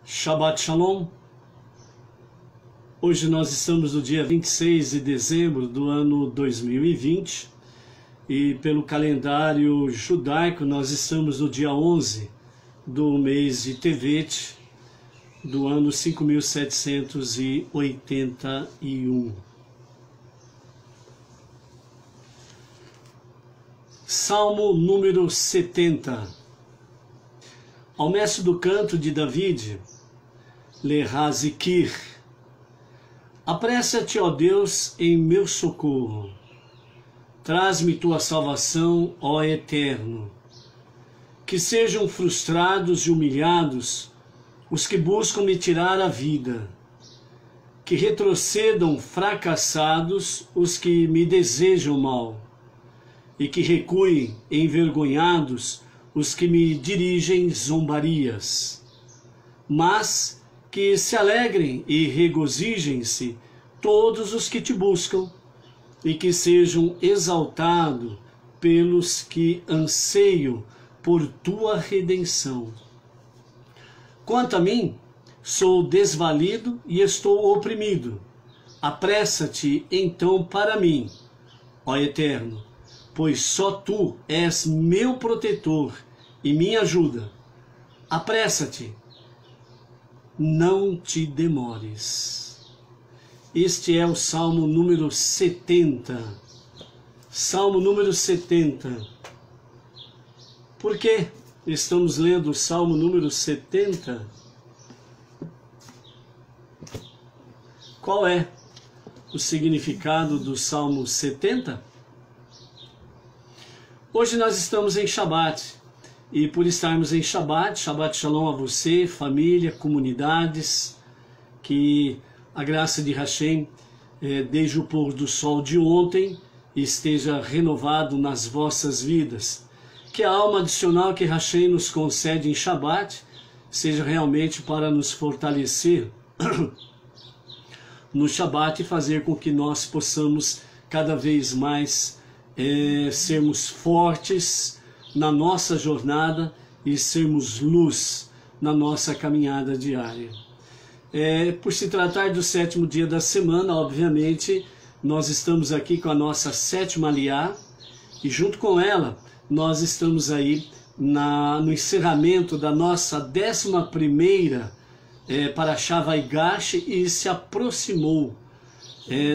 Shabbat Shalom. Hoje nós estamos no dia 26 de dezembro do ano 2020 e pelo calendário judaico nós estamos no dia 11 do mês de Tevet do ano 5781. Salmo número 70. Ao mestre do canto de David, Lehazikir. Apressa-te, ó Deus, em meu socorro. Traz-me tua salvação, ó Eterno. Que sejam frustrados e humilhados os que buscam me tirar a vida. Que retrocedam fracassados os que me desejam mal. E que recuem envergonhados os que me dirigem zombarias. Mas que se alegrem e regozijem-se todos os que te buscam, e que sejam exaltados pelos que anseiam por tua redenção. Quanto a mim, sou desvalido e estou oprimido. Apressa-te então para mim, ó Eterno, pois só tu és meu protetor e minha ajuda. Apressa-te, não te demores. Este é o Salmo número 70. Salmo número 70. Por que estamos lendo o Salmo número 70? Qual é o significado do Salmo 70? Hoje nós estamos em Shabbat. E por estarmos em Shabbat, Shabbat Shalom a você, família, comunidades, que a graça de Hashem, desde o pôr do sol de ontem, esteja renovado nas vossas vidas. Que a alma adicional que Hashem nos concede em Shabbat seja realmente para nos fortalecer no Shabbat e fazer com que nós possamos cada vez mais sermos fortes na nossa jornada e sermos luz na nossa caminhada diária. Por se tratar do sétimo dia da semana, obviamente, nós estamos aqui com a nossa sétima aliá, e junto com ela, nós estamos aí no encerramento da nossa 11ª Parashá Vaigash, e se aproximou.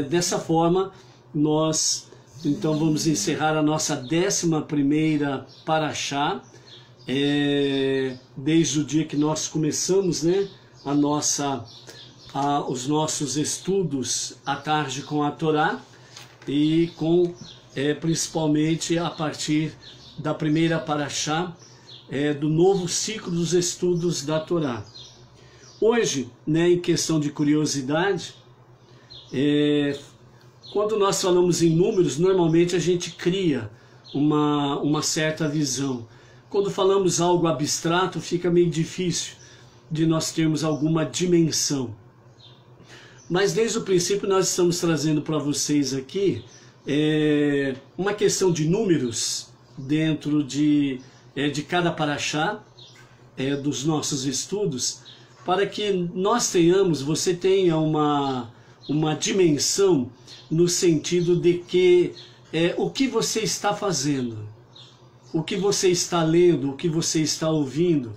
Dessa forma, nós então vamos encerrar a nossa 11ª Parashá, desde o dia que nós começamos, os nossos estudos à tarde com a Torá, e com principalmente a partir da primeira Parashá do novo ciclo dos estudos da Torá. Hoje, em questão de curiosidade, quando nós falamos em números, normalmente a gente cria uma certa visão. Quando falamos algo abstrato, fica meio difícil de nós termos alguma dimensão. Mas desde o princípio nós estamos trazendo para vocês aqui uma questão de números dentro de cada paraxá dos nossos estudos, para que nós tenhamos, você tenha uma dimensão no sentido de que o que você está fazendo, o que você está lendo, o que você está ouvindo,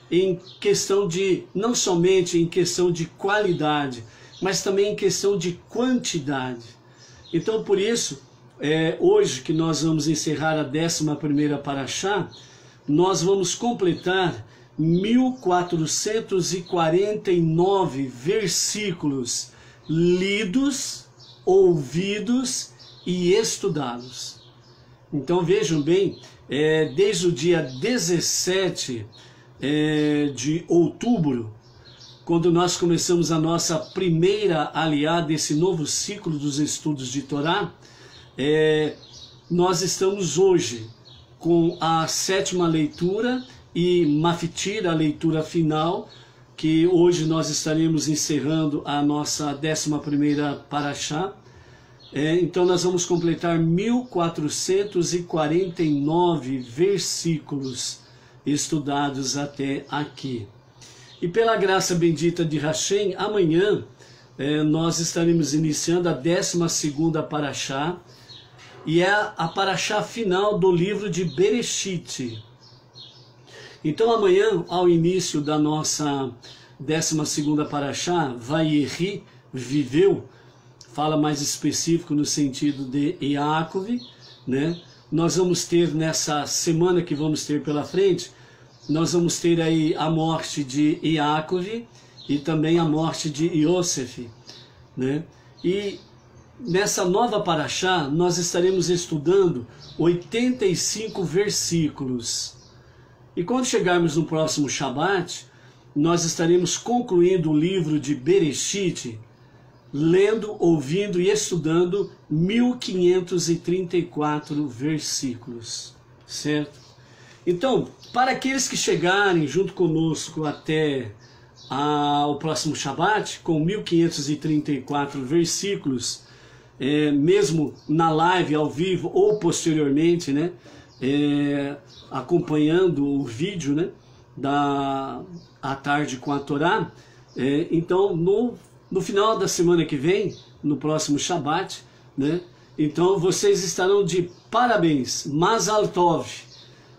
em questão de, não somente em questão de qualidade, mas também em questão de quantidade. Então, por isso, hoje que nós vamos encerrar a 11ª Parashá, nós vamos completar 1449 versículos lidos, ouvidos e estudados. Então vejam bem, desde o dia 17 de outubro, quando nós começamos a nossa primeira aliá desse novo ciclo dos estudos de Torá, nós estamos hoje com a 7ª leitura e Maftir, a leitura final, que hoje nós estaremos encerrando a nossa 11ª Parashá. Então nós vamos completar 1449 versículos estudados até aqui. E pela graça bendita de Hashem, amanhã nós estaremos iniciando a 12ª Parashá, e é a Parashá final do livro de Bereshit. Então amanhã, ao início da nossa 12ª Parashá, Vayeri, viveu, fala mais específico no sentido de Yaakov, né? Nós vamos ter nessa semana que vamos ter pela frente, nós vamos ter aí a morte de Yaakov e também a morte de Yosef, né? E nessa nova Parashá nós estaremos estudando 85 versículos. E quando chegarmos no próximo Shabat, nós estaremos concluindo o livro de Bereshit, lendo, ouvindo e estudando 1534 versículos, certo? Então, para aqueles que chegarem junto conosco até o próximo Shabat, com 1534 versículos, mesmo na live, ao vivo ou posteriormente, né, acompanhando o vídeo, né, à tarde com a Torá, então no final da semana que vem, no próximo Shabat, né, então vocês estarão de parabéns, Mazal Tov.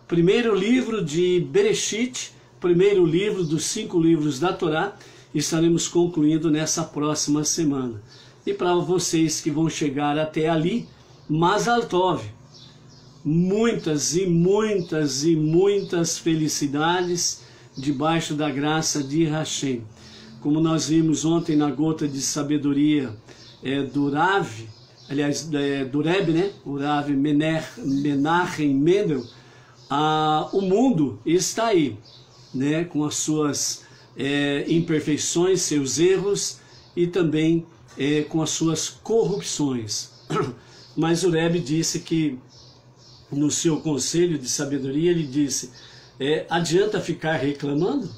Primeiro livro de Bereshit, primeiro livro dos 5 livros da Torá, estaremos concluindo nessa próxima semana. E para vocês que vão chegar até ali, Mazal Tov. Muitas e muitas e muitas felicidades debaixo da graça de Hashem. Como nós vimos ontem na gota de sabedoria do Rav, aliás, do Rebbe, né? O Rav Menachem Mendel, o mundo está aí, né, com as suas imperfeições, seus erros e também com as suas corrupções. Mas o Rebbe disse que, no seu conselho de sabedoria, ele disse, adianta ficar reclamando?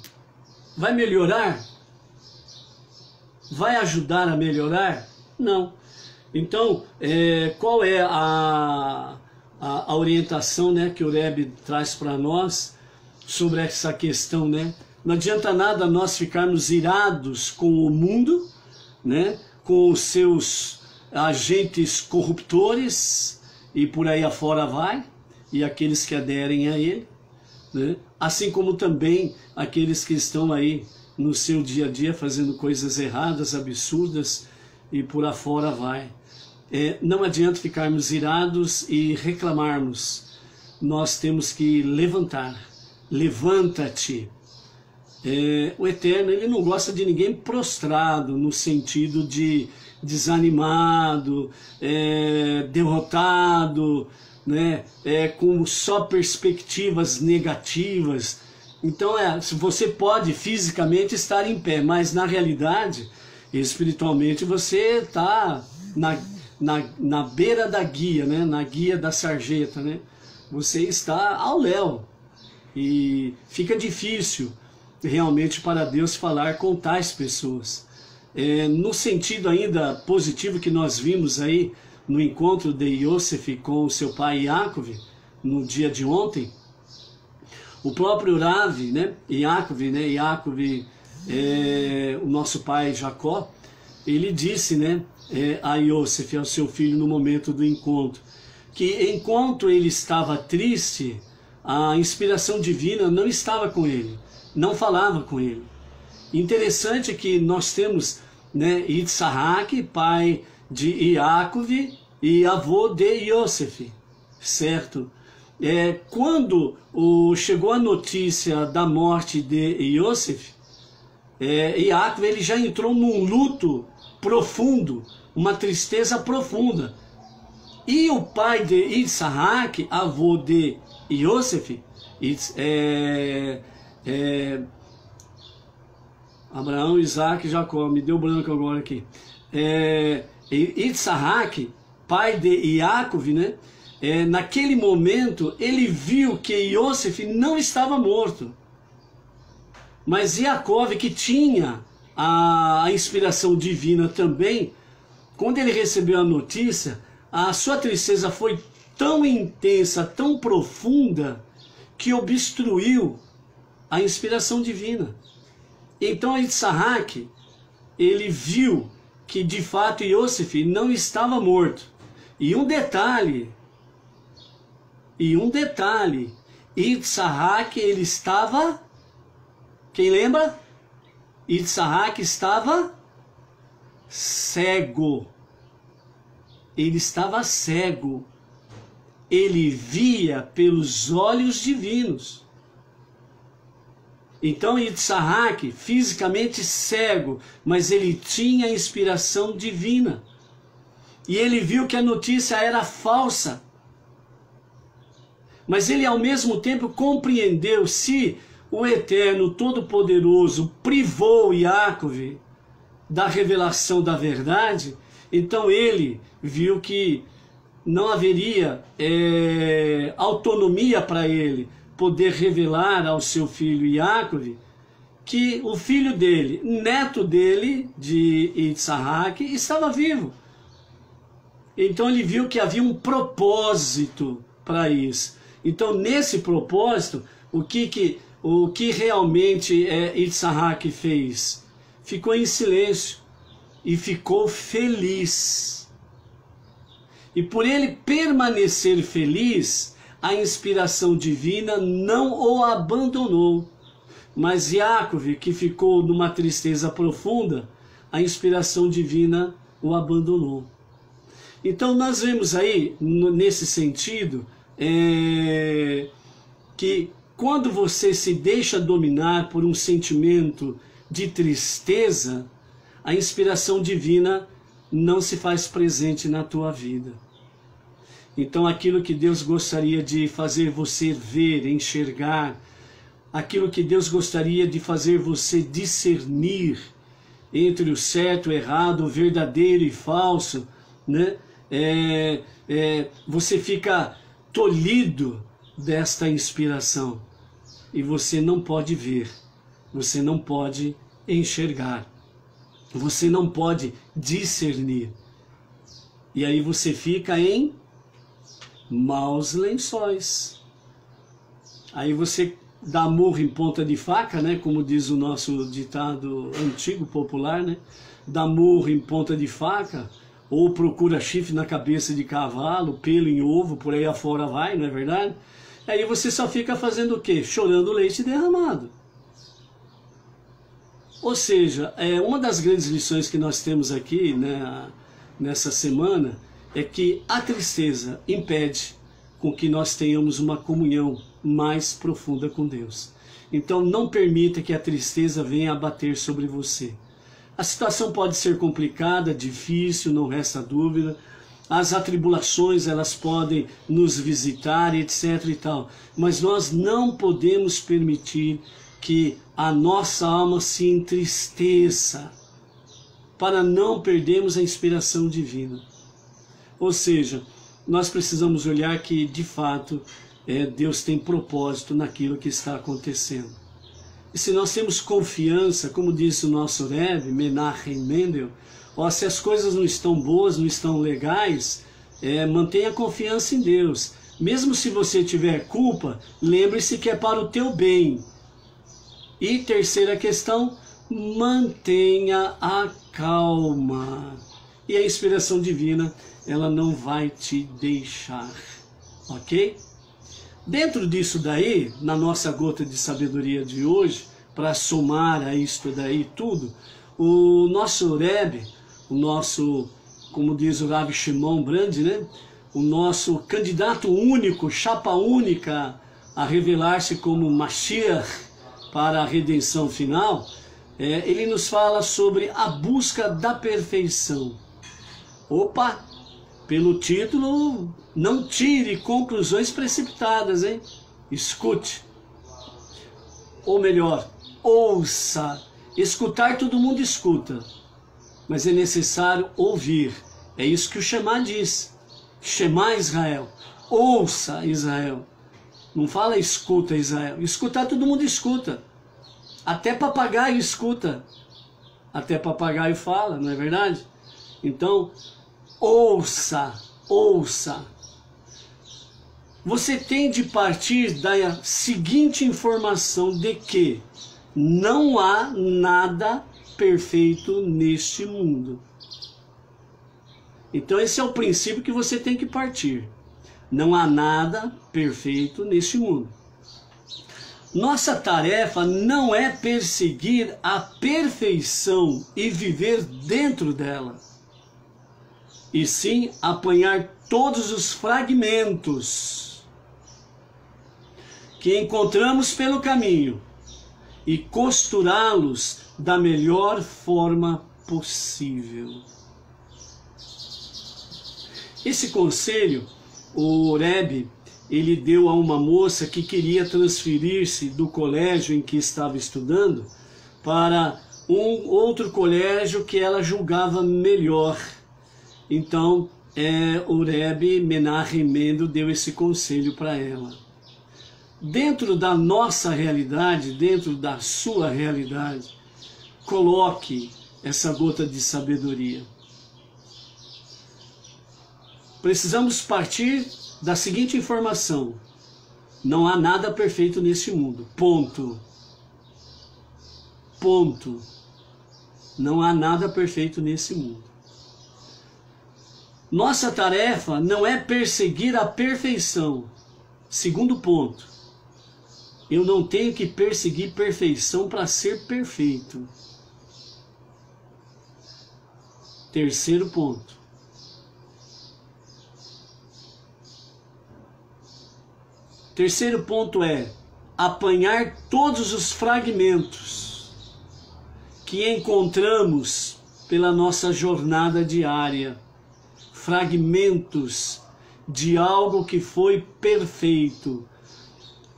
Vai melhorar? Vai ajudar a melhorar? Não. Então, qual é a orientação, né, que o Rebbe traz para nós sobre essa questão, né? Não adianta nada nós ficarmos irados com o mundo, né, com os seus agentes corruptores e por aí afora vai, e aqueles que aderem a ele, né? Assim como também aqueles que estão aí no seu dia a dia fazendo coisas erradas, absurdas e por afora vai. Não adianta ficarmos irados e reclamarmos. Nós temos que levantar. Levanta-te. O Eterno, ele não gosta de ninguém prostrado, no sentido de desanimado, derrotado, né? Com só perspectivas negativas. Então, você pode fisicamente estar em pé, mas na realidade, espiritualmente, você está na beira da guia, né? Na guia da sarjeta, né? Você está ao léu e fica difícil realmente para Deus falar com tais pessoas. No sentido ainda positivo que nós vimos aí no encontro de Yosef com o seu pai Yaakov, no dia de ontem, o próprio Rav, né? Yaakov, o nosso pai Jacó, ele disse, né, a Yosef, ao seu filho, no momento do encontro, que enquanto ele estava triste, a inspiração divina não estava com ele, não falava com ele. Interessante que nós temos, né, Yitzhak, pai de Yaakov e avô de Yosef, certo? Quando chegou a notícia da morte de Yosef, Yaakov, ele já entrou num luto profundo, uma tristeza profunda. E o pai de Yitzhak, avô de Yosef, Abraão, Isaac e Jacó, me deu branco agora aqui. Yitzhak, pai de Yaakov, né? Naquele momento ele viu que Yosef não estava morto. Mas Yaakov, que tinha a inspiração divina também, quando ele recebeu a notícia, a sua tristeza foi tão intensa, tão profunda, que obstruiu a inspiração divina. Então Yitzhak, ele viu que de fato Yosef não estava morto. E um detalhe, Yitzhak, ele estava, quem lembra? Yitzhak estava cego. Ele estava cego. Ele via pelos olhos divinos. Então Yitzhak, fisicamente cego, mas ele tinha inspiração divina. E ele viu que a notícia era falsa. Mas ele ao mesmo tempo compreendeu, se o Eterno Todo-Poderoso privou Yaakov da revelação da verdade, então ele viu que não haveria autonomia para ele poder revelar ao seu filho Yaakov que o filho dele, neto dele, de Yitzhak, estava vivo. Então ele viu que havia um propósito para isso. Então nesse propósito, o que realmente Yitzhak fez? Ficou em silêncio e ficou feliz. E por ele permanecer feliz, a inspiração divina não o abandonou. Mas Yaakov, que ficou numa tristeza profunda, a inspiração divina o abandonou. Então nós vemos aí, nesse sentido, que quando você se deixa dominar por um sentimento de tristeza, a inspiração divina não se faz presente na tua vida. Então aquilo que Deus gostaria de fazer você ver, enxergar, aquilo que Deus gostaria de fazer você discernir entre o certo, o errado, o verdadeiro e falso, né? Você fica tolhido desta inspiração e você não pode ver, você não pode enxergar, você não pode discernir. E aí você fica em maus lençóis. Aí você dá murro em ponta de faca, né? Como diz o nosso ditado antigo, popular, né? Dá murro em ponta de faca, ou procura chifre na cabeça de cavalo, pelo em ovo, por aí afora vai, não é verdade? Aí você só fica fazendo o quê? Chorando leite derramado. Ou seja, uma das grandes lições que nós temos aqui, né, nessa semana, é que a tristeza impede com que nós tenhamos uma comunhão mais profunda com Deus. Então não permita que a tristeza venha abater sobre você. A situação pode ser complicada, difícil, não resta dúvida. As atribulações, elas podem nos visitar, etc. e tal. Mas nós não podemos permitir que a nossa alma se entristeça, para não perdermos a inspiração divina. Ou seja, nós precisamos olhar que, de fato, Deus tem propósito naquilo que está acontecendo. E se nós temos confiança, como disse o nosso Rebbe, Menachem Mendel, se as coisas não estão boas, não estão legais, mantenha confiança em Deus. Mesmo se você tiver culpa, lembre-se que é para o teu bem. E terceira questão, mantenha a calma. E a inspiração divina, ela não vai te deixar, ok? Dentro disso daí, na nossa gota de sabedoria de hoje, para somar a isto daí tudo, o nosso Rebbe, o nosso, como diz o Rav Shimon Brand, né? O nosso candidato único, chapa única a revelar-se como Mashiach para a redenção final, ele nos fala sobre a busca da perfeição. Opa! Pelo título, não tire conclusões precipitadas, hein? Escute. Ou melhor, ouça. Escutar todo mundo escuta, mas é necessário ouvir. É isso que o Shema diz. Shema Israel. Ouça Israel. Não fala escuta Israel. Escutar todo mundo escuta. Até papagaio escuta. Até papagaio fala, não é verdade? Então, ouça, ouça. Você tem de partir da seguinte informação de que Não há nada perfeito neste mundo. Então esse é o princípio que você tem que partir. Não há nada perfeito neste mundo. Nossa tarefa não é perseguir a perfeição e viver dentro dela, e sim apanhar todos os fragmentos que encontramos pelo caminho e costurá-los da melhor forma possível. Esse conselho, o Rebbe, ele deu a uma moça que queria transferir-se do colégio em que estava estudando para um outro colégio que ela julgava melhor. Então, o Rebbe Menachem Mendel deu esse conselho para ela. Dentro da nossa realidade, dentro da sua realidade, coloque essa gota de sabedoria. Precisamos partir da seguinte informação: não há nada perfeito neste mundo. Ponto. Ponto. Não há nada perfeito nesse mundo. Nossa tarefa não é perseguir a perfeição. Segundo ponto: eu não tenho que perseguir perfeição para ser perfeito. Terceiro ponto: terceiro ponto é apanhar todos os fragmentos que encontramos pela nossa jornada diária. Fragmentos de algo que foi perfeito.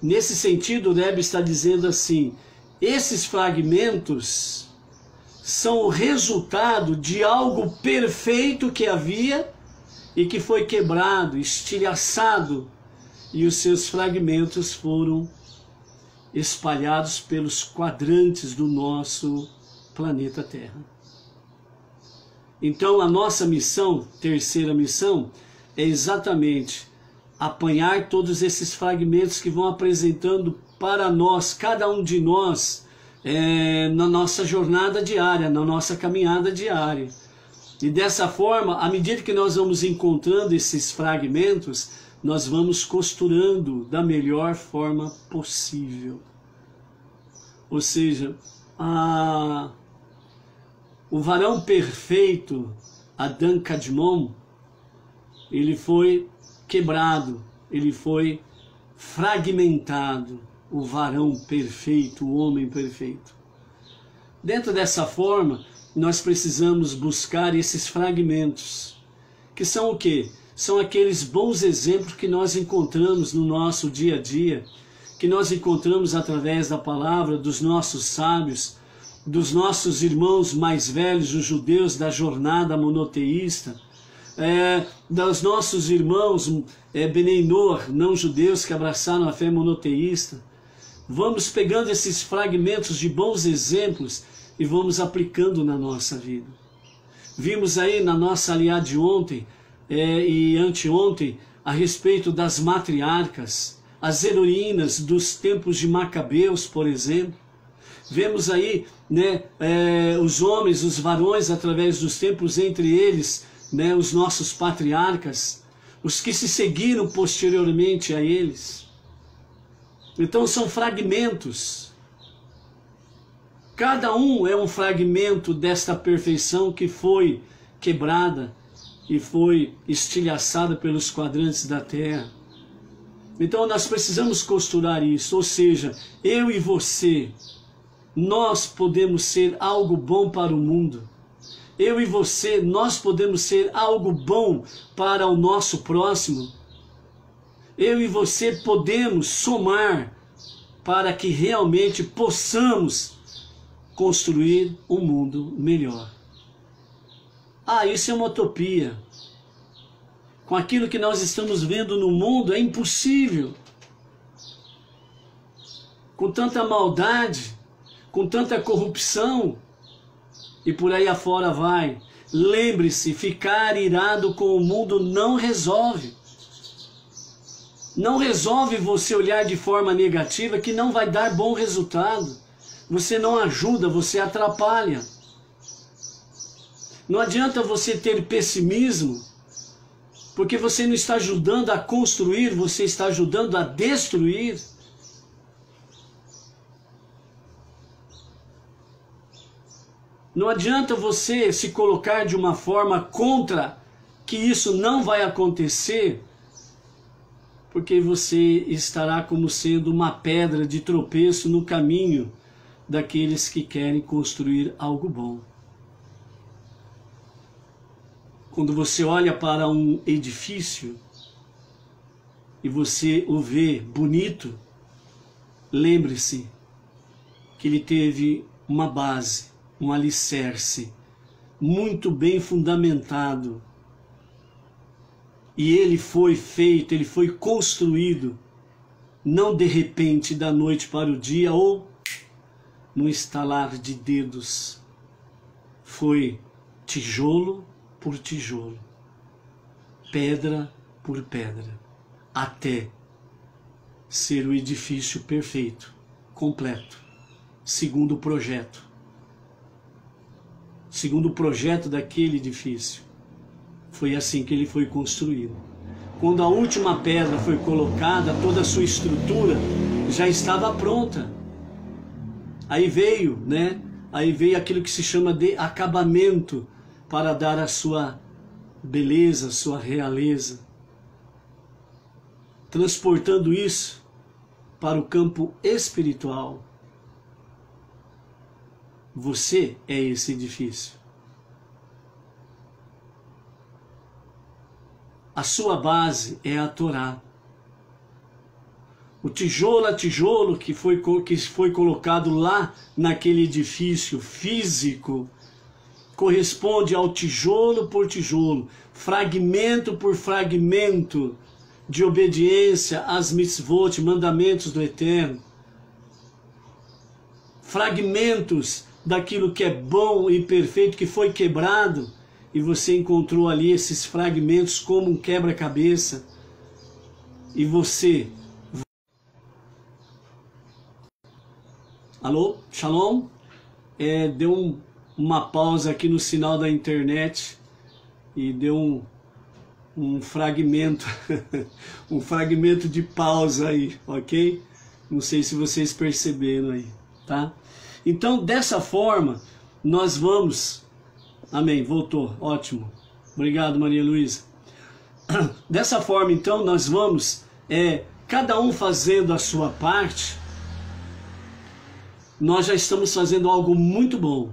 Nesse sentido, o Rebbe está dizendo assim: esses fragmentos são o resultado de algo perfeito que havia e que foi quebrado, estilhaçado, e os seus fragmentos foram espalhados pelos quadrantes do nosso planeta Terra. Então a nossa missão, terceira missão, é exatamente apanhar todos esses fragmentos que vão apresentando para nós, cada um de nós, na nossa jornada diária, na nossa caminhada diária. E dessa forma, à medida que nós vamos encontrando esses fragmentos, nós vamos costurando da melhor forma possível. Ou seja, o varão perfeito, Adam Kadmon, ele foi quebrado, ele foi fragmentado, o varão perfeito, o homem perfeito. Dentro dessa forma, nós precisamos buscar esses fragmentos, que são o quê? São aqueles bons exemplos que nós encontramos no nosso dia a dia, que nós encontramos através da palavra dos nossos sábios, dos nossos irmãos mais velhos, os judeus da jornada monoteísta, dos nossos irmãos Benei Noach, não judeus, que abraçaram a fé monoteísta. Vamos pegando esses fragmentos de bons exemplos e vamos aplicando na nossa vida. Vimos aí na nossa aliá de ontem e anteontem a respeito das matriarcas, as heroínas dos tempos de Macabeus, por exemplo. Vemos aí, né, os homens, os varões, através dos tempos, entre eles, né, os nossos patriarcas, os que se seguiram posteriormente a eles. Então são fragmentos. Cada um é um fragmento desta perfeição que foi quebrada e foi estilhaçada pelos quadrantes da terra. Então nós precisamos costurar isso, ou seja, eu e você, nós podemos ser algo bom para o mundo. Eu e você, nós podemos ser algo bom para o nosso próximo. Eu e você podemos somar para que realmente possamos construir um mundo melhor. Isso é uma utopia. Com aquilo que nós estamos vendo no mundo é impossível. Com tanta maldade, com tanta corrupção, e por aí afora vai. Lembre-se, ficar irado com o mundo não resolve. Não resolve você olhar de forma negativa, que não vai dar bom resultado. Você não ajuda, você atrapalha. Não adianta você ter pessimismo, porque você não está ajudando a construir, você está ajudando a destruir. Não adianta você se colocar de uma forma contra que isso não vai acontecer, porque você estará como sendo uma pedra de tropeço no caminho daqueles que querem construir algo bom. Quando você olha para um edifício e você o vê bonito, lembre-se que ele teve uma base, um alicerce muito bem fundamentado. E ele foi feito, ele foi construído, não de repente, da noite para o dia, ou no estalar de dedos. Foi tijolo por tijolo, pedra por pedra, até ser o edifício perfeito, completo, segundo o projeto. Segundo o projeto daquele edifício. Foi assim que ele foi construído. Quando a última pedra foi colocada, toda a sua estrutura já estava pronta. Aí veio, né? Aí veio aquilo que se chama de acabamento, para dar a sua beleza, a sua realeza. Transportando isso para o campo espiritual. Você é esse edifício. A sua base é a Torá. O tijolo a tijolo que foi colocado lá naquele edifício físico corresponde ao tijolo por tijolo, fragmento por fragmento de obediência às mitzvot, mandamentos do Eterno. Fragmentos daquilo que é bom e perfeito, que foi quebrado, e você encontrou ali esses fragmentos como um quebra-cabeça, e você... Alô? Shalom? Deu uma pausa aqui no sinal da internet, e deu um fragmento, um fragmento de pausa aí, ok? Não sei se vocês perceberam aí, tá? Então, dessa forma, nós vamos... Amém, voltou, ótimo. Obrigado, Maria Luísa. Dessa forma, então, nós vamos, cada um fazendo a sua parte, nós já estamos fazendo algo muito bom.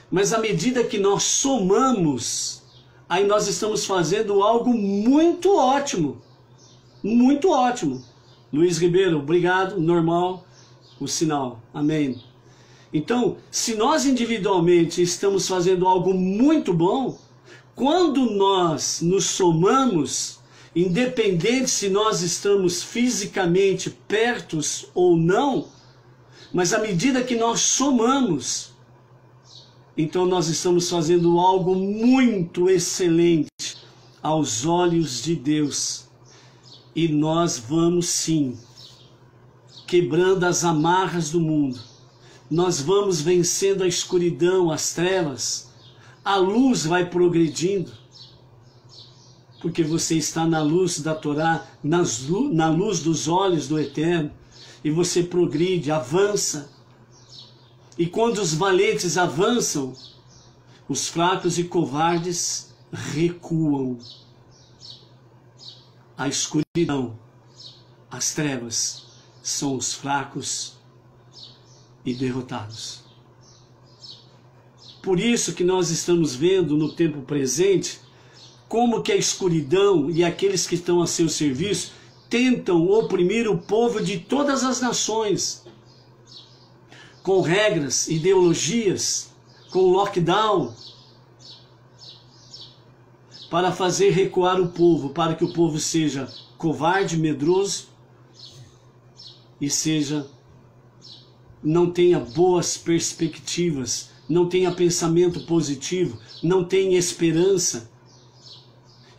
Mas à medida que nós somamos, aí nós estamos fazendo algo muito ótimo. Muito ótimo. Luiz Ribeiro, obrigado, normal, o sinal. Amém. Então, se nós individualmente estamos fazendo algo muito bom, quando nós nos somamos, independente se nós estamos fisicamente pertos ou não, mas à medida que nós somamos, então nós estamos fazendo algo muito excelente aos olhos de Deus. E nós vamos sim, quebrando as amarras do mundo. Nós vamos vencendo a escuridão, as trevas. A luz vai progredindo. Porque você está na luz da Torá, na luz dos olhos do Eterno. E você progride, avança. E quando os valentes avançam, os fracos e covardes recuam. A escuridão, as trevas, são os fracos e derrotados. Por isso que nós estamos vendo no tempo presente como que a escuridão e aqueles que estão a seu serviço tentam oprimir o povo de todas as nações, com regras, ideologias, com lockdown, para fazer recuar o povo, para que o povo seja covarde, medroso e não tenha boas perspectivas, não tenha pensamento positivo, não tenha esperança.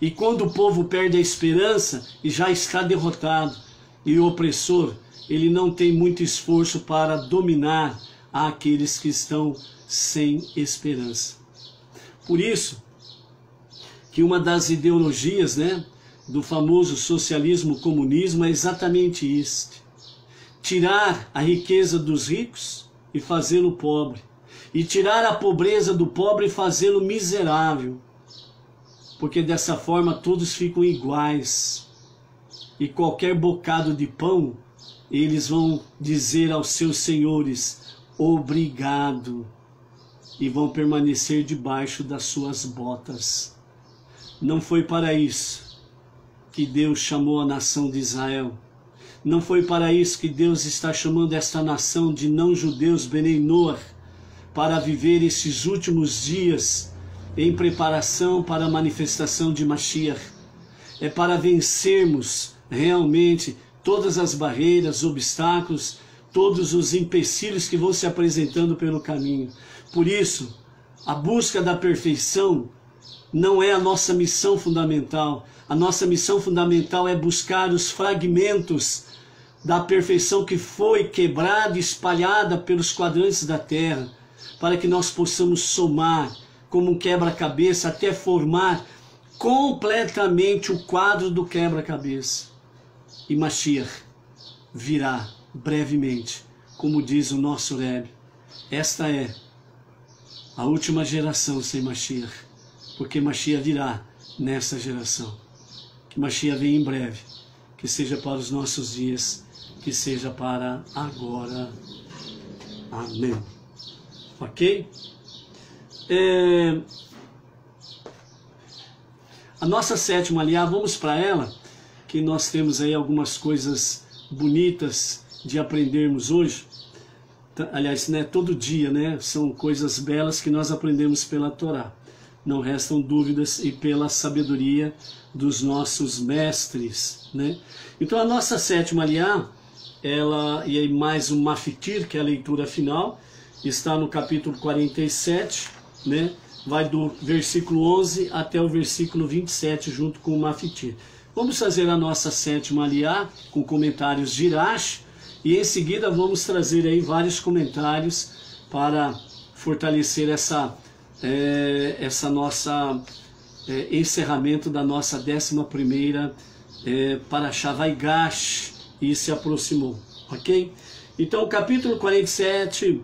E quando o povo perde a esperança e já está derrotado, e o opressor, ele não tem muito esforço para dominar àqueles que estão sem esperança. Por isso que uma das ideologias, né, do famoso socialismo-comunismo é exatamente isso: tirar a riqueza dos ricos e fazê-lo pobre, e tirar a pobreza do pobre e fazê-lo miserável, porque dessa forma todos ficam iguais, e qualquer bocado de pão eles vão dizer aos seus senhores obrigado, e vão permanecer debaixo das suas botas. Não foi para isso que Deus chamou a nação de Israel. Não foi para isso que Deus está chamando esta nação de não-judeus, Benei Noach, para viver esses últimos dias em preparação para a manifestação de Mashiach. É para vencermos realmente todas as barreiras, obstáculos, todos os empecilhos que vão se apresentando pelo caminho. Por isso, a busca da perfeição não é a nossa missão fundamental. A nossa missão fundamental é buscar os fragmentos da perfeição que foi quebrada e espalhada pelos quadrantes da terra, para que nós possamos somar como um quebra-cabeça até formar completamente o quadro do quebra-cabeça. E Mashiach virá brevemente, como diz o nosso Rebbe. Esta é a última geração sem Mashiach, porque Mashiach virá nessa geração. Que Mashiach venha em breve, que seja para os nossos dias, que seja para agora. Amém. Ok? A nossa sétima aliá, vamos para ela, que nós temos aí algumas coisas bonitas de aprendermos hoje. Aliás, né, todo dia, né, são coisas belas que nós aprendemos pela Torá. Não restam dúvidas, e pela sabedoria dos nossos mestres, né? Então a nossa sétima aliá, ela, e aí mais um Mafitir, que é a leitura final, está no capítulo 47, né? Vai do versículo 11 até o versículo 27, junto com o Mafitir. Vamos fazer a nossa sétima aliá, com comentários de Irash, e em seguida vamos trazer aí vários comentários para fortalecer essa nossa encerramento da nossa 11ª Parashá Vaigash, e se aproximou, ok? Então, capítulo 47,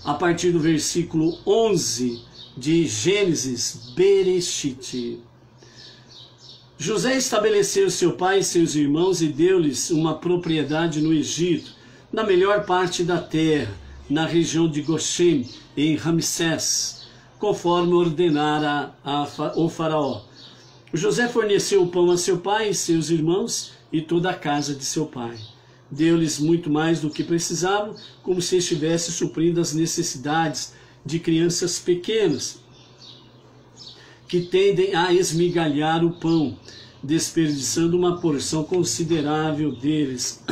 a partir do versículo 11 de Gênesis, Bereshit. José estabeleceu seu pai e seus irmãos e deu-lhes uma propriedade no Egito, na melhor parte da terra, na região de Goshen, em Ramsés, conforme ordenara o faraó. José forneceu o pão a seu pai e seus irmãos e toda a casa de seu pai. Deu-lhes muito mais do que precisavam, como se estivesse suprindo as necessidades de crianças pequenas, que tendem a esmigalhar o pão, desperdiçando uma porção considerável deles.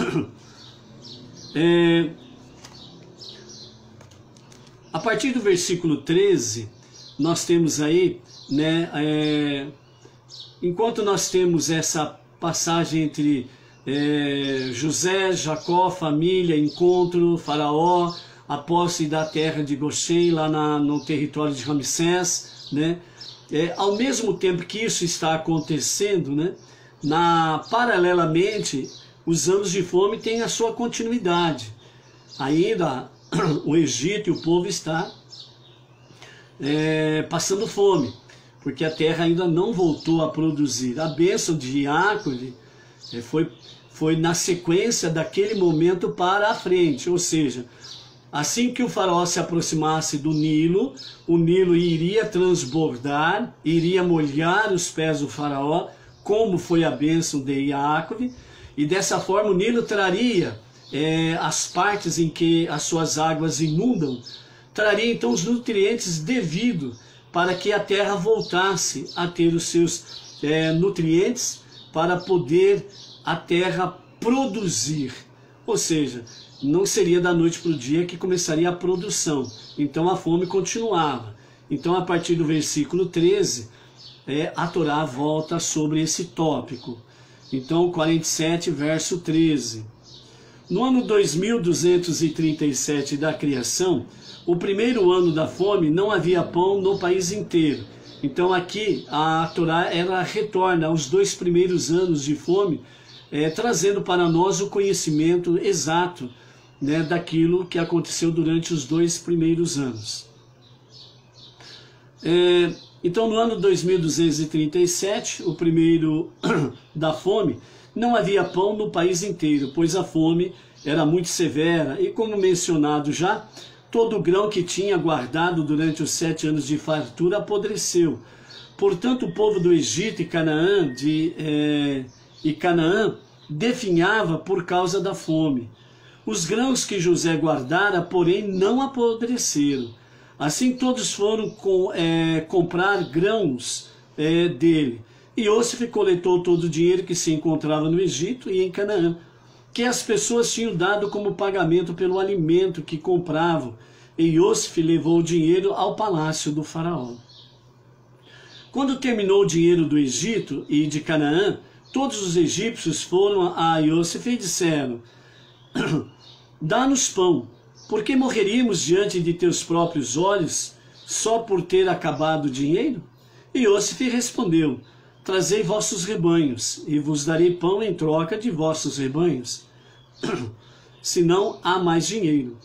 A partir do versículo 13, nós temos aí, né, enquanto nós temos essa passagem entre José, Jacó, família, encontro, faraó, a posse da terra de Goshen, lá no território de Ramsés, né? Ao mesmo tempo que isso está acontecendo, né, paralelamente, os anos de fome têm a sua continuidade. Ainda o Egito e o povo está passando fome, porque a terra ainda não voltou a produzir. A bênção de Jacob foi na sequência daquele momento para a frente, ou seja, assim que o faraó se aproximasse do Nilo, o Nilo iria transbordar, iria molhar os pés do faraó, como foi a bênção de Jacob, e dessa forma o Nilo traria as partes em que as suas águas inundam, traria então os nutrientes devidos para que a terra voltasse a ter os seus nutrientes, para poder a terra produzir. Ou seja, não seria da noite para o dia que começaria a produção. Então a fome continuava. Então a partir do versículo 13, a Torá volta sobre esse tópico. Então 47, verso 13. No ano 2237 da criação, o primeiro ano da fome, não havia pão no país inteiro. Então aqui a Torá ela retorna aos 2 primeiros anos de fome, trazendo para nós o conhecimento exato, né, daquilo que aconteceu durante os 2 primeiros anos. Então no ano 2237, o primeiro da fome, não havia pão no país inteiro, pois a fome era muito severa e, como mencionado já, todo o grão que tinha guardado durante os 7 anos de fartura apodreceu. Portanto, o povo do Egito e Canaã definhava por causa da fome. Os grãos que José guardara, porém, não apodreceram. Assim todos foram comprar grãos dele. E Iosif coletou todo o dinheiro que se encontrava no Egito e em Canaã, que as pessoas tinham dado como pagamento pelo alimento que compravam. E Iosif levou o dinheiro ao palácio do faraó. Quando terminou o dinheiro do Egito e de Canaã, todos os egípcios foram a Iosif e disseram: dá-nos pão, porque morreríamos diante de teus próprios olhos só por ter acabado o dinheiro? E Iosif respondeu: trazei vossos rebanhos, e vos darei pão em troca de vossos rebanhos, se não há mais dinheiro.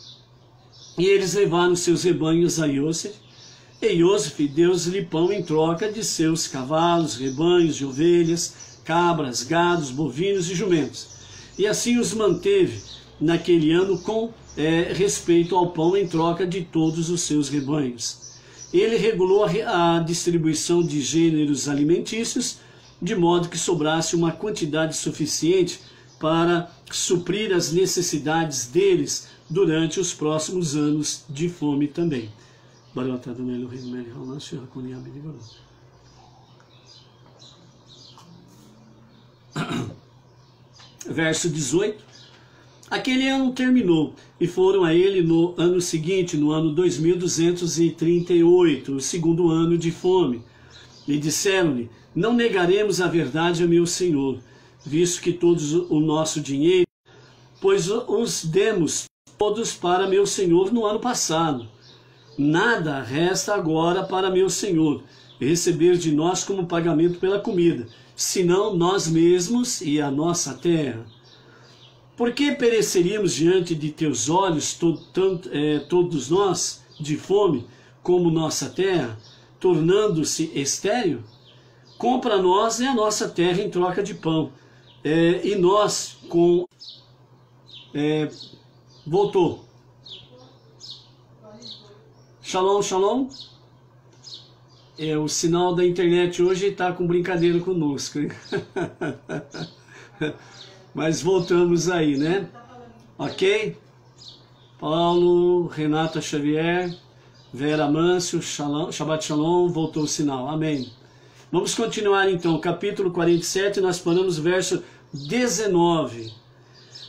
E eles levaram seus rebanhos a Iosif, e Iosif deu-lhe pão em troca de seus cavalos, rebanhos de ovelhas, cabras, gados, bovinos e jumentos. E assim os manteve naquele ano com respeito ao pão em troca de todos os seus rebanhos. Ele regulou a distribuição de gêneros alimentícios, de modo que sobrasse uma quantidade suficiente para suprir as necessidades deles durante os próximos anos de fome também. Verso 18. Aquele ano terminou, e foram a ele no ano seguinte, no ano 2238, o segundo ano de fome. E disseram-lhe: não negaremos a verdade a meu senhor, visto que todos o nosso dinheiro, pois os demos todos para meu senhor no ano passado. Nada resta agora para meu senhor receber de nós como pagamento pela comida, senão nós mesmos e a nossa terra. Por que pereceríamos diante de teus olhos todos nós, de fome, como nossa terra, tornando-se estéril? Compra a nós e a nossa terra em troca de pão. E nós com... voltou. Shalom, shalom. O sinal da internet hoje está com brincadeira conosco. Mas voltamos aí, né? Ok? Paulo, Renata Xavier, Vera Mâncio, Shabbat Shalom, voltou o sinal. Amém. Vamos continuar então, capítulo 47, nós paramos no verso 19.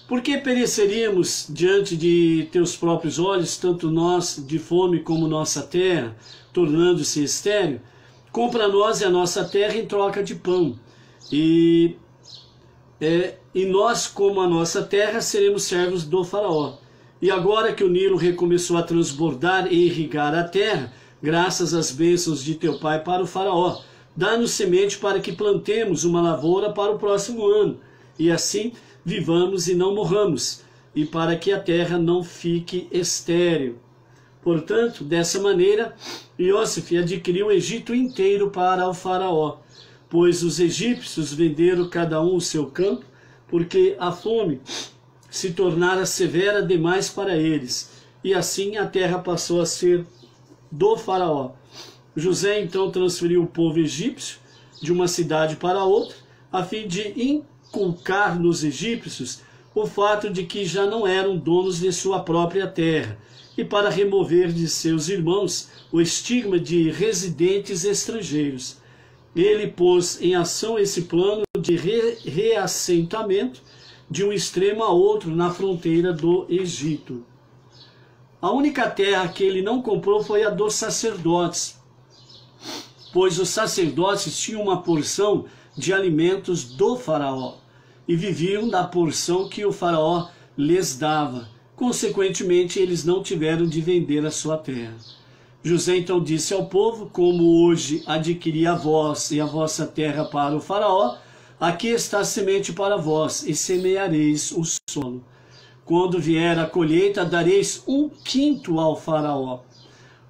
Por que pereceríamos diante de teus próprios olhos, tanto nós de fome como nossa terra, tornando-se estéril? Compra nós e a nossa terra em troca de pão. E nós, como a nossa terra, seremos servos do faraó. E agora que o Nilo recomeçou a transbordar e irrigar a terra, graças às bênçãos de teu pai para o faraó, dá-nos semente para que plantemos uma lavoura para o próximo ano, e assim vivamos e não morramos, e para que a terra não fique estéril. Portanto, dessa maneira, Iosif adquiriu o Egito inteiro para o faraó, pois os egípcios venderam cada um o seu campo, porque a fome se tornara severa demais para eles, e assim a terra passou a ser do faraó. José então transferiu o povo egípcio de uma cidade para outra, a fim de inculcar nos egípcios o fato de que já não eram donos de sua própria terra, e para remover de seus irmãos o estigma de residentes estrangeiros. Ele pôs em ação esse plano de reassentamento de um extremo a outro na fronteira do Egito. A única terra que ele não comprou foi a dos sacerdotes, pois os sacerdotes tinham uma porção de alimentos do faraó e viviam da porção que o faraó lhes dava. Consequentemente, eles não tiveram de vender a sua terra. José então disse ao povo: como hoje adquiri a vós e a vossa terra para o faraó, aqui está a semente para vós, e semeareis o solo. Quando vier a colheita, dareis 1/5 ao faraó.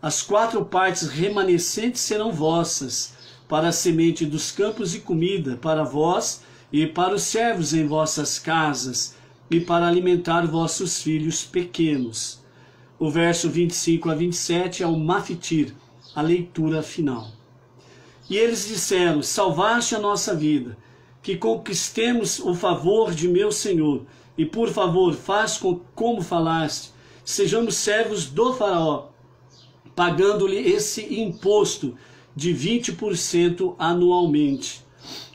As 4 partes remanescentes serão vossas, para a semente dos campos e comida, para vós e para os servos em vossas casas, e para alimentar vossos filhos pequenos. O verso 25 a 27 é o Mafitir, a leitura final. E eles disseram: salvaste a nossa vida, que conquistemos o favor de meu Senhor, e por favor, faz como falaste, sejamos servos do faraó, pagando-lhe esse imposto de 20% anualmente.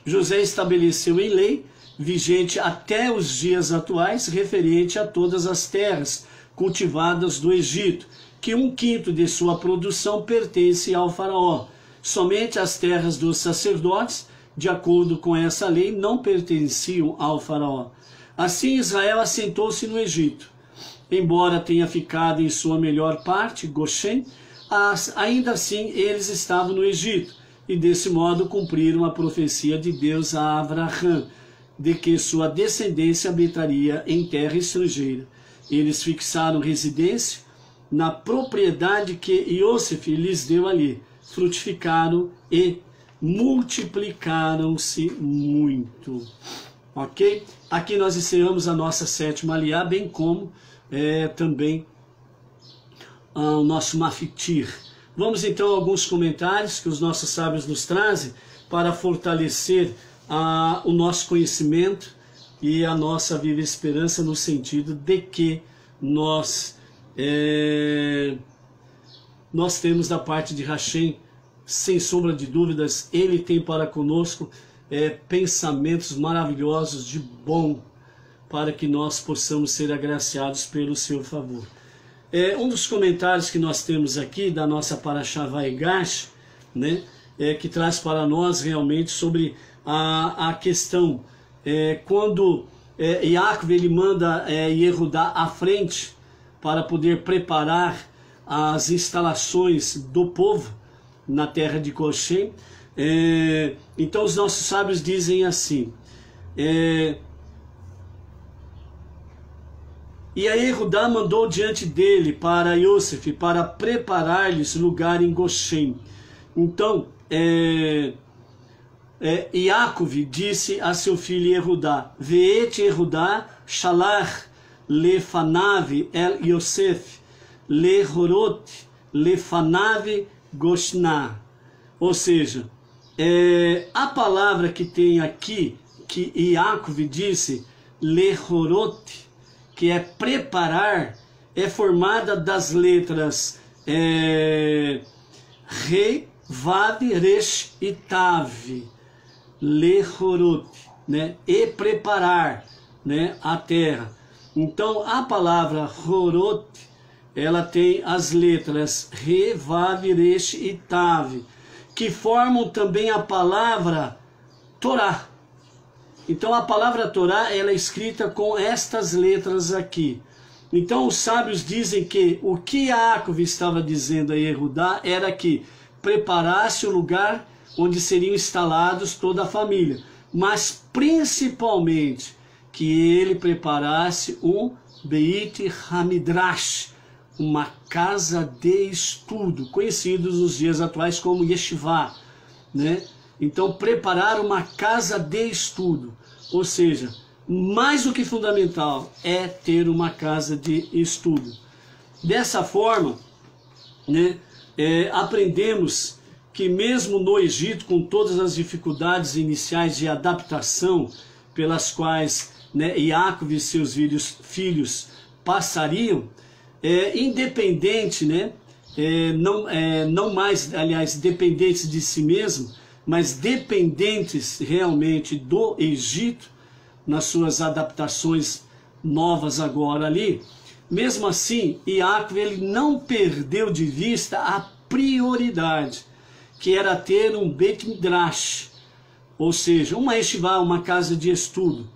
José estabeleceu em lei, vigente até os dias atuais, referente a todas as terras cultivadas do Egito, que 1/5 de sua produção pertence ao faraó. Somente as terras dos sacerdotes, de acordo com essa lei, não pertenciam ao faraó. Assim Israel assentou-se no Egito. Embora tenha ficado em sua melhor parte, Goshen, ainda assim eles estavam no Egito, e desse modo cumpriram a profecia de Deus a Abraão, de que sua descendência habitaria em terra estrangeira. Eles fixaram residência na propriedade que Iosef lhes deu ali, frutificaram e multiplicaram-se muito. Ok? Aqui nós encerramos a nossa 7ª aliá, bem como também o nosso Mafitir. Vamos então a alguns comentários que os nossos sábios nos trazem para fortalecer o nosso conhecimento e a nossa viva esperança, no sentido de que nós temos da parte de Hashem, sem sombra de dúvidas, ele tem para conosco pensamentos maravilhosos de bom, para que nós possamos ser agraciados pelo seu favor. Um dos comentários que nós temos aqui da nossa Parashá Vaigash, né, que traz para nós realmente sobre a questão, quando Yaakov ele manda Yehudá à frente para poder preparar as instalações do povo na terra de Goshen. Então os nossos sábios dizem assim: e aí Yehudá mandou diante dele para Yosef, para preparar-lhes lugar em Goshen. Então Yaakov disse a seu filho Yehudá: Veet Yehudá shalach lefanav el Yosef lehorot lefanav Goshna. Ou seja, a palavra que tem aqui, que Yaakov disse, lehorot, que é preparar, é formada das letras Re, Vav, Resh e Tav. Lehorot, né? E preparar, né? A terra. Então a palavra Horot, ela tem as letras Re, Vav, Resh e Tav, que formam também a palavra Torá. Então a palavra Torá, ela é escrita com estas letras aqui. Então os sábios dizem que o que Yaakov estava dizendo a Yehudá era que preparasse o lugar onde seriam instalados toda a família, mas principalmente que ele preparasse um Beit Hamidrash, uma casa de estudo, conhecidos nos dias atuais como Yeshivá, né? Então preparar uma casa de estudo, ou seja, mais do que fundamental é ter uma casa de estudo. Dessa forma, né, aprendemos que mesmo no Egito, com todas as dificuldades iniciais de adaptação pelas quais, né, Yaakov e seus filhos passariam, independente, né, não mais, aliás, dependentes de si mesmo, mas dependentes realmente do Egito, nas suas adaptações novas agora ali. Mesmo assim, Yaakov ele não perdeu de vista a prioridade, que era ter um Beit Midrash, ou seja, uma yeshivá, uma casa de estudo.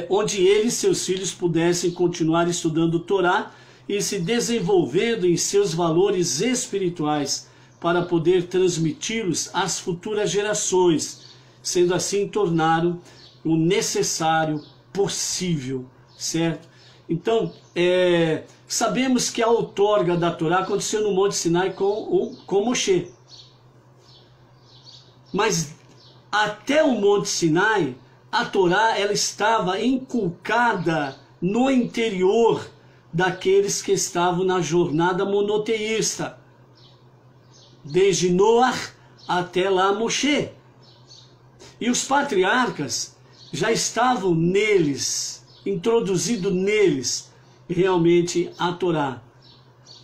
onde ele e seus filhos pudessem continuar estudando Torá e se desenvolvendo em seus valores espirituais para poder transmiti-los às futuras gerações, sendo assim tornaram o necessário possível, certo? Então, sabemos que a outorga da Torá aconteceu no Monte Sinai com Moshe. Mas até o Monte Sinai, a Torá ela estava inculcada no interior daqueles que estavam na jornada monoteísta, desde Noé até lá Moshe. E os patriarcas já estavam neles, introduzido neles realmente a Torá.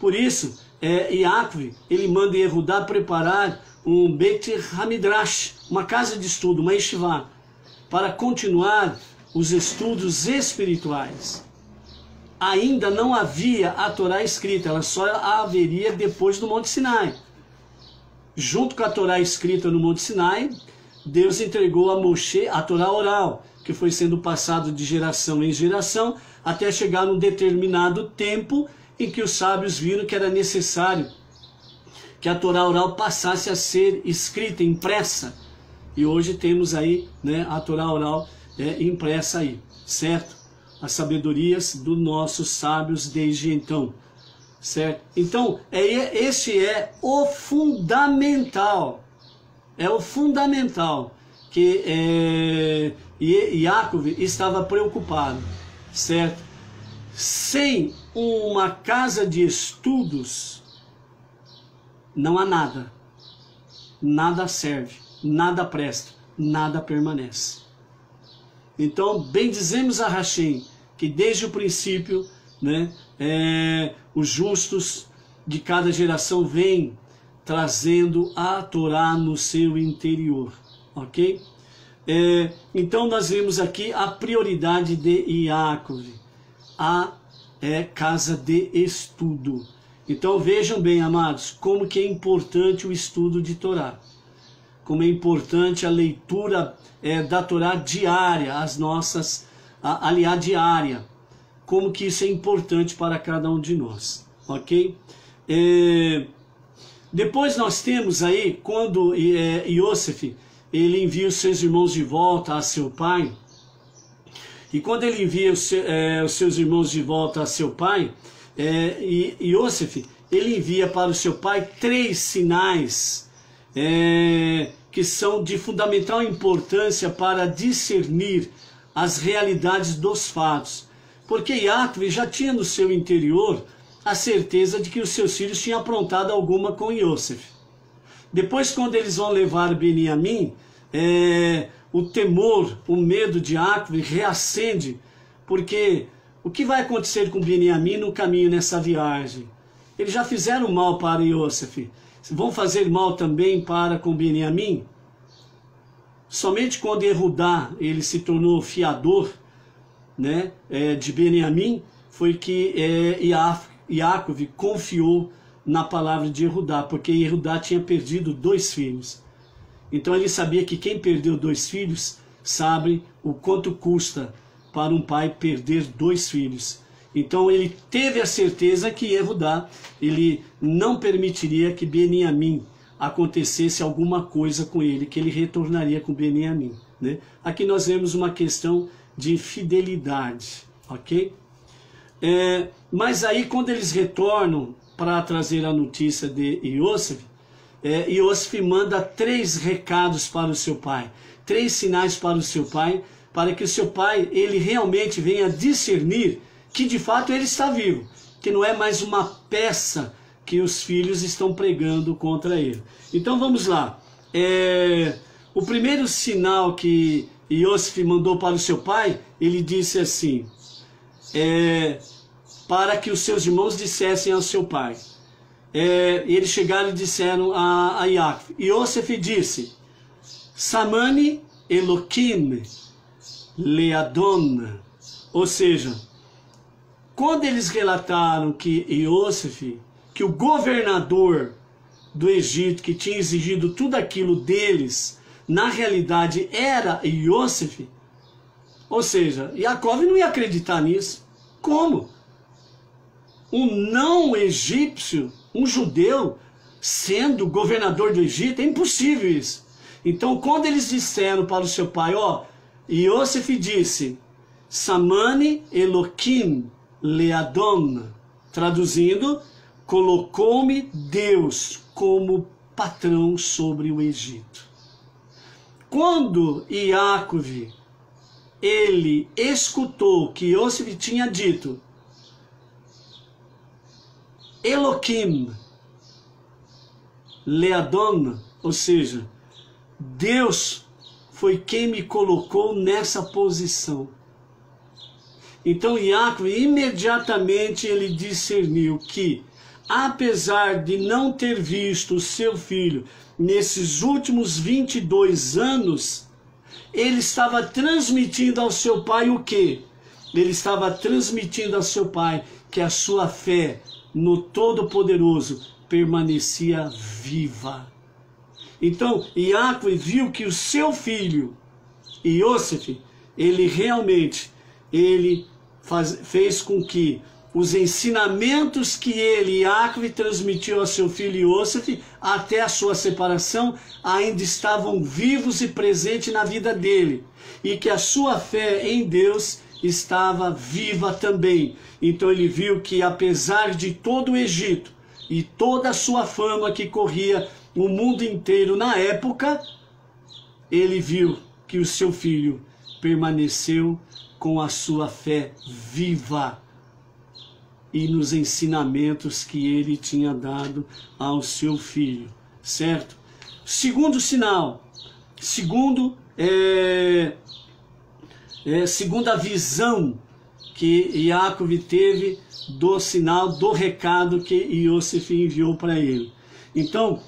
Por isso, Yaakov, ele manda Yehudá preparar um Beit Hamidrash, uma casa de estudo, uma yeshivá, para continuar os estudos espirituais. Ainda não havia a Torá escrita, ela só haveria depois do Monte Sinai. Junto com a Torá escrita no Monte Sinai, Deus entregou a Moshe a Torá oral, que foi sendo passado de geração em geração, até chegar num determinado tempo em que os sábios viram que era necessário que a Torá oral passasse a ser escrita, impressa. E hoje temos aí, né, a Torá oral impressa aí, certo? As sabedorias dos nossos sábios desde então, certo? Então, esse é o fundamental, que Yaakov estava preocupado, certo? Sem uma casa de estudos, não há nada. Nada serve, nada presta, nada permanece. Então, bendizemos a Hashem, que desde o princípio, né, os justos de cada geração vêm trazendo a Torá no seu interior, ok? Então nós vemos aqui a prioridade de Yaakov, a casa de estudo. Então vejam bem, amados, como que é importante o estudo de Torá, como é importante a leitura da Torá diária, aliás, diária, como que isso é importante para cada um de nós, ok? Depois nós temos aí, quando Yosef, ele envia os seus irmãos de volta a seu pai, e quando ele envia os seus irmãos de volta a seu pai, Yosef, ele envia para o seu pai 3 sinais que são de fundamental importância para discernir as realidades dos fatos. Porque Yaakov já tinha no seu interior a certeza de que os seus filhos tinham aprontado alguma com Yosef. Depois, quando eles vão levar Beniamim, o temor, o medo de Yaakov reacende, porque o que vai acontecer com Beniamim no caminho nessa viagem? Eles já fizeram mal para Yosef, vão fazer mal também com Beniamim? Somente quando Yehudá ele se tornou fiador, né, de Beniamim, foi que Yaakov confiou na palavra de Yehudá, porque Yehudá tinha perdido 2 filhos. Então ele sabia que quem perdeu 2 filhos sabe o quanto custa para um pai perder 2 filhos. Então ele teve a certeza que Yehudá ele não permitiria que Beniamim acontecesse alguma coisa com ele, que ele retornaria com Beniamim, né? Aqui nós vemos uma questão de fidelidade, ok? Mas aí quando eles retornam para trazer a notícia de Yosef, Yosef manda 3 recados para o seu pai, 3 sinais para o seu pai, para que o seu pai ele realmente venha discernir que de fato ele está vivo, que não é mais uma peça que os filhos estão pregando contra ele. Então vamos lá. O primeiro sinal que Yosef mandou para o seu pai, ele disse assim, para que os seus irmãos dissessem ao seu pai. E eles chegaram e disseram a Yaakov. Yosef disse, Samani Elokim Leadon. Ou seja, quando eles relataram que Yosef, que o governador do Egito, que tinha exigido tudo aquilo deles, na realidade era Yosef, Ou seja, Jacó não ia acreditar nisso. Como? Um não egípcio, um judeu, sendo governador do Egito, é impossível isso. Então, quando eles disseram para o seu pai, ó, Iosef disse, Samani Elohim Leadon, traduzindo, colocou-me Deus como patrão sobre o Egito. Quando Iacove, ele escutou que Iosef tinha dito, Elohim Leadon, ou seja, Deus foi quem me colocou nessa posição. Então Iacove imediatamente ele discerniu que, apesar de não ter visto o seu filho nesses últimos 22 anos, ele estava transmitindo ao seu pai o quê? Ele estava transmitindo ao seu pai que a sua fé no Todo-Poderoso permanecia viva. Então, Iacove viu que o seu filho, Iosef, ele realmente, fez com que os ensinamentos que ele, Iacove, transmitiu ao seu filho Iosef, até a sua separação, ainda estavam vivos e presentes na vida dele. E que a sua fé em Deus estava viva também. Então ele viu que, apesar de todo o Egito e toda a sua fama que corria o mundo inteiro na época, ele viu que o seu filho permaneceu com a sua fé viva e nos ensinamentos que ele tinha dado ao seu filho, certo? Segundo sinal, segundo a visão que Iacove teve do sinal, do recado que Iosef enviou para ele. Então,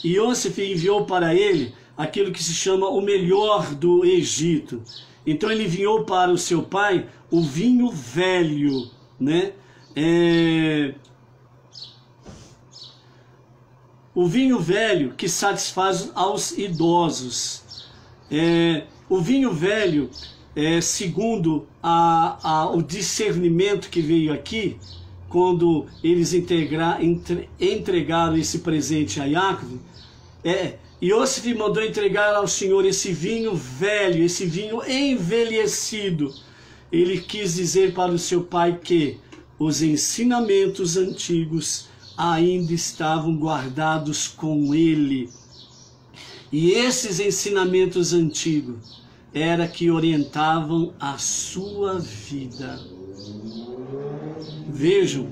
Iosef enviou para ele aquilo que se chama o melhor do Egito. Então ele enviou para o seu pai o vinho velho, né? O vinho velho que satisfaz aos idosos. O vinho velho, segundo o discernimento que veio aqui, quando eles entregaram esse presente a Iacove, Iosef mandou entregar ao Senhor esse vinho velho, esse vinho envelhecido. Ele quis dizer para o seu pai que os ensinamentos antigos ainda estavam guardados com ele. E esses ensinamentos antigos era que orientavam a sua vida. Vejam,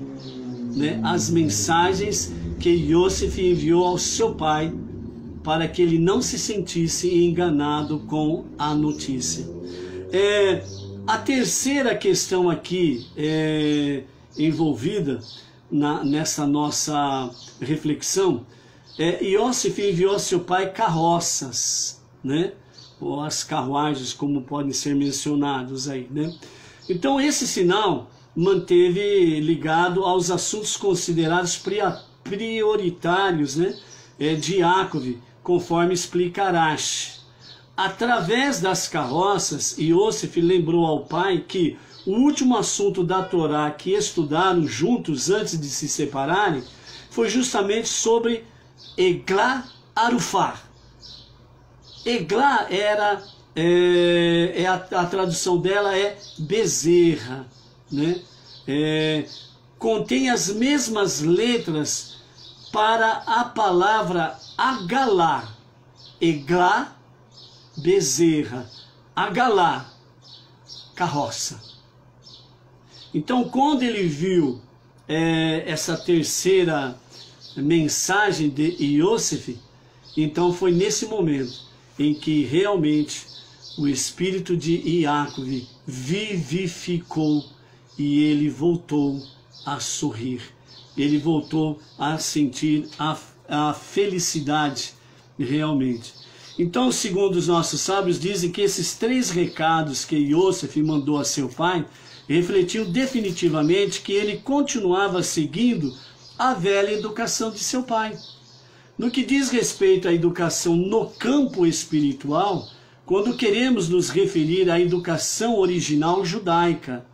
né, as mensagens que Iosef enviou ao seu pai para que ele não se sentisse enganado com a notícia. A terceira questão aqui envolvida nessa nossa reflexão Iosef enviou ao seu pai carroças, né? Ou as carruagens, como podem ser mencionados aí, né? Então esse sinal manteve ligado aos assuntos considerados prioritários, né, de Jacove, conforme explica Arash. Através das carroças, Iosef lembrou ao pai que o último assunto da Torá que estudaram juntos antes de se separarem foi justamente sobre Eglá Arufá. Eglá a tradução dela é bezerra, né? Contém as mesmas letras para a palavra Agalá. Eglá, bezerra. Agalá, carroça. Então, quando ele viu essa terceira mensagem de Iosef, então foi nesse momento em que realmente o espírito de Jacove vivificou e ele voltou a sorrir. Ele voltou a sentir a felicidade realmente. Então, segundo os nossos sábios, dizem que esses 3 recados que Iosef mandou a seu pai refletiam definitivamente que ele continuava seguindo a velha educação de seu pai. No que diz respeito à educação no campo espiritual, quando queremos nos referir à educação original judaica,